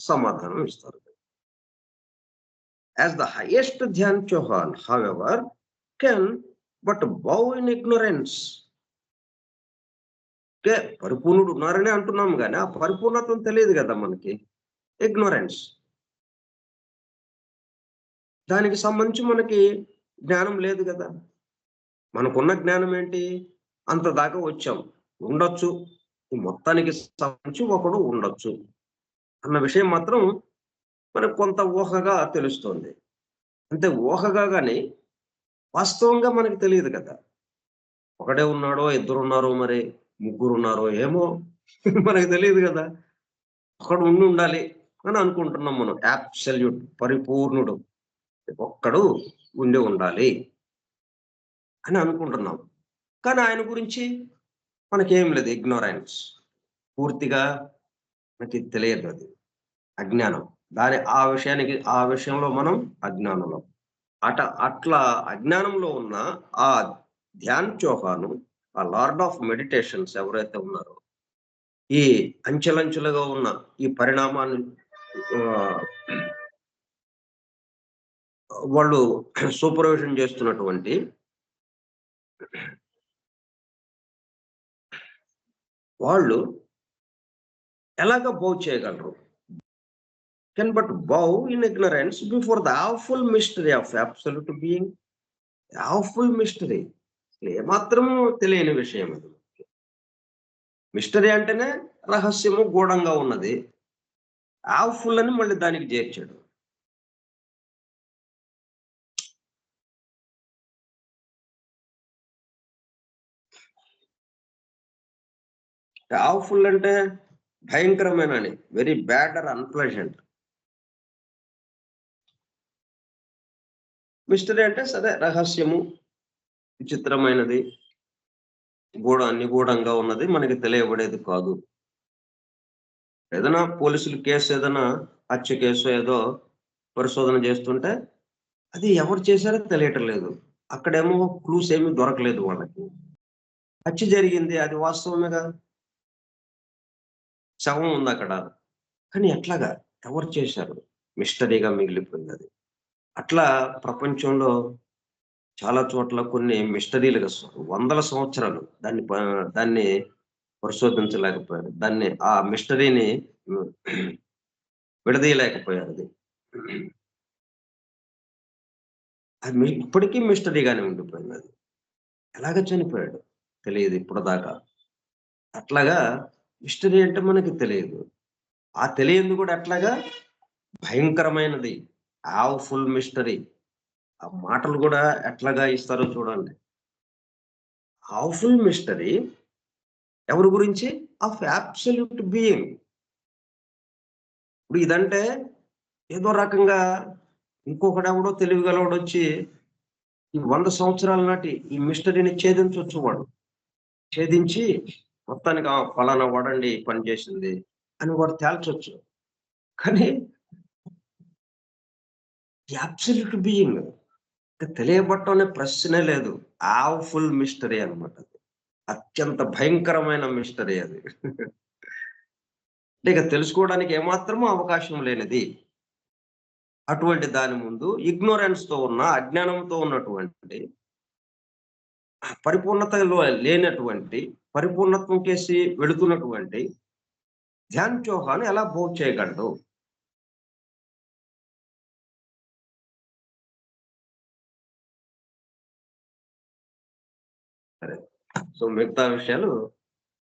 Speaker 1: సమాధానం ఇస్తారు. As the highest Dhyan Chauhan, however, can but bow in ignorance. పరిపూర్ణుడు ఉన్నారని అంటున్నాం కానీ ఆ పరిపూర్ణత్వం తెలియదు కదా మనకి. ఇగ్నోరెన్స్. దానికి సంబంధించి మనకి జ్ఞానం లేదు కదా. మనకున్న జ్ఞానం ఏంటి? అంత దాకా వచ్చాం. ఉండొచ్చు. ఈ మొత్తానికి సంబంధించి ఒకడు ఉండొచ్చు అన్న విషయం మాత్రం మనకు కొంత ఊహగా తెలుస్తోంది. అంటే ఊహగా గాని వాస్తవంగా మనకు తెలియదు కదా. ఒకడే ఉన్నాడో, ఇద్దరున్నారో, మరి ముగ్గురున్నారో ఏమో మనకు తెలియదు కదా. ఒకడు ఉండాలి అని అనుకుంటున్నాం మనం. అబ్సల్యూట్ పరిపూర్ణుడు ఒక్కడు ఉండి ఉండాలి అని అనుకుంటున్నాం. కానీ ఆయన గురించి మనకేం లేదు. ఇగ్నోరెన్స్. పూర్తిగా మనకి తెలియదు. అది అజ్ఞానం. ఆ విషయంలో మనం అజ్ఞానంలో. అట్లా అజ్ఞానంలో ఉన్న ఆ ధ్యాన్ చౌహాను, ఆ లార్డ్ ఆఫ్ మెడిటేషన్స్ ఎవరైతే ఉన్నారో, ఈ అంచెలంచెలుగా ఉన్న ఈ పరిణామాన్ని వాళ్ళు సూపర్విజన్ చేస్తున్నటువంటి వాళ్ళు ఎలాగ బౌ చేయగలరు? Can but bow in ignorance before the awful mystery of absolute being. awful mystery ఏమాత్రము తెలియని విషయం అది. మిస్టరీ అంటేనే రహస్యము, గూఢంగా ఉన్నది. awful అని మళ్ళీ దానికి చేర్చాడు. awful అంటే భయంకరమైనని, very bad or unpleasant. Mystery అంటే సరే రహస్యము, విచిత్రమైనది, నిగూఢంగా ఉన్నది, మనకి తెలియబడేది కాదు. ఏదైనా పోలీసులు కేసు, ఏదైనా హత్య కేసు ఏదో పరిశోధన చేస్తుంటే అది ఎవరు చేశారో తెలియటం లేదు. అక్కడేమో క్లూస్ ఏమీ దొరకలేదు వాళ్ళకి. హత్య జరిగింది, అది వాస్తవమేగా, శవం ఉంది అక్కడ. కానీ ఎట్లాగా, ఎవరు చేశారు? మిస్టరీగా మిగిలిపోయింది అది. అట్లా ప్రపంచంలో చాలా చోట్ల కొన్ని మిస్టరీలుగా వందల సంవత్సరాలు దాన్ని పరిశోధించలేకపోయారు. ఆ మిస్టరీని విడదీయలేకపోయారు. అది ఇప్పటికీ మిస్టరీగానే ఉండిపోయింది. అది ఎలాగ చనిపోయాడు తెలియదు ఇప్పుడు దాకా. అట్లాగా మిస్టరీ అంటే మనకి తెలియదు. ఆ తెలియంది కూడా ఎట్లాగా భయంకరమైనది, awful మిస్టరీ. ఆ మాటలు కూడా ఎట్లాగా ఇస్తారో చూడండి. awful మిస్టరీ ఎవరి గురించి? Of absolute being. ఇప్పుడు ఇదంటే ఏదో రకంగా ఇంకొకడెవడో తెలివిగలవాడు వచ్చి ఈ 100 సంవత్సరాల నాటి ఈ మిస్టరీని ఛేదించవచ్చు. వాడు ఛేదించి మొత్తానికి ఫలానా వాడండి పని చేసింది అని వాడు తేల్చొచ్చు. కానీ అబ్సల్యూట్ బీయింగ్ తెలియబట్టం అనే ప్రశ్నే లేదు. awful మిస్టరీ అన్నమాట. అత్యంత భయంకరమైన మిస్టరీ అది. అంటే ఇక తెలుసుకోవడానికి ఏమాత్రమూ అవకాశం లేనిది. అటువంటి దాని ముందు ఇగ్నోరెన్స్ తో ఉన్న, అజ్ఞానంతో ఉన్నటువంటి, పరిపూర్ణతలో లేనటువంటి, పరిపూర్ణత్వం కేసి వెళుతున్నటువంటి ధ్యాన్ చౌహాన్ ఎలా బౌ చేయగలడు? సరే, సో మిగతా విషయాలు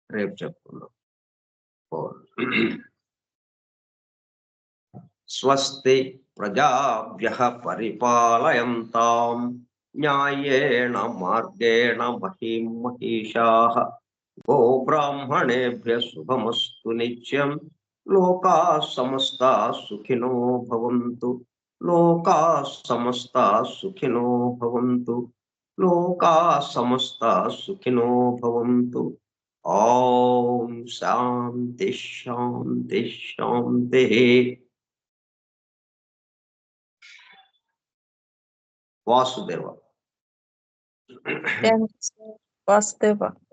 Speaker 1: రేపు చెప్పుకుందాం. స్వస్తి ప్రజాభ్యః పరిపాలయంతాం న్యాయేణ మార్గేణ మహీం మహీషాః గోబ్రాహ్మణేభ్యః శుభమస్తు నిత్యం. లోకాః సమస్తాః సుఖినో భవంతు. లోకాః సమస్తాః సుఖినో భవంతు. లోకాః సమస్తాః సుఖినో భవంతు. ఓం శాంతి శాంతి శాంతి. వాసుదేవ.
Speaker 2: Thanks, Vasudeva.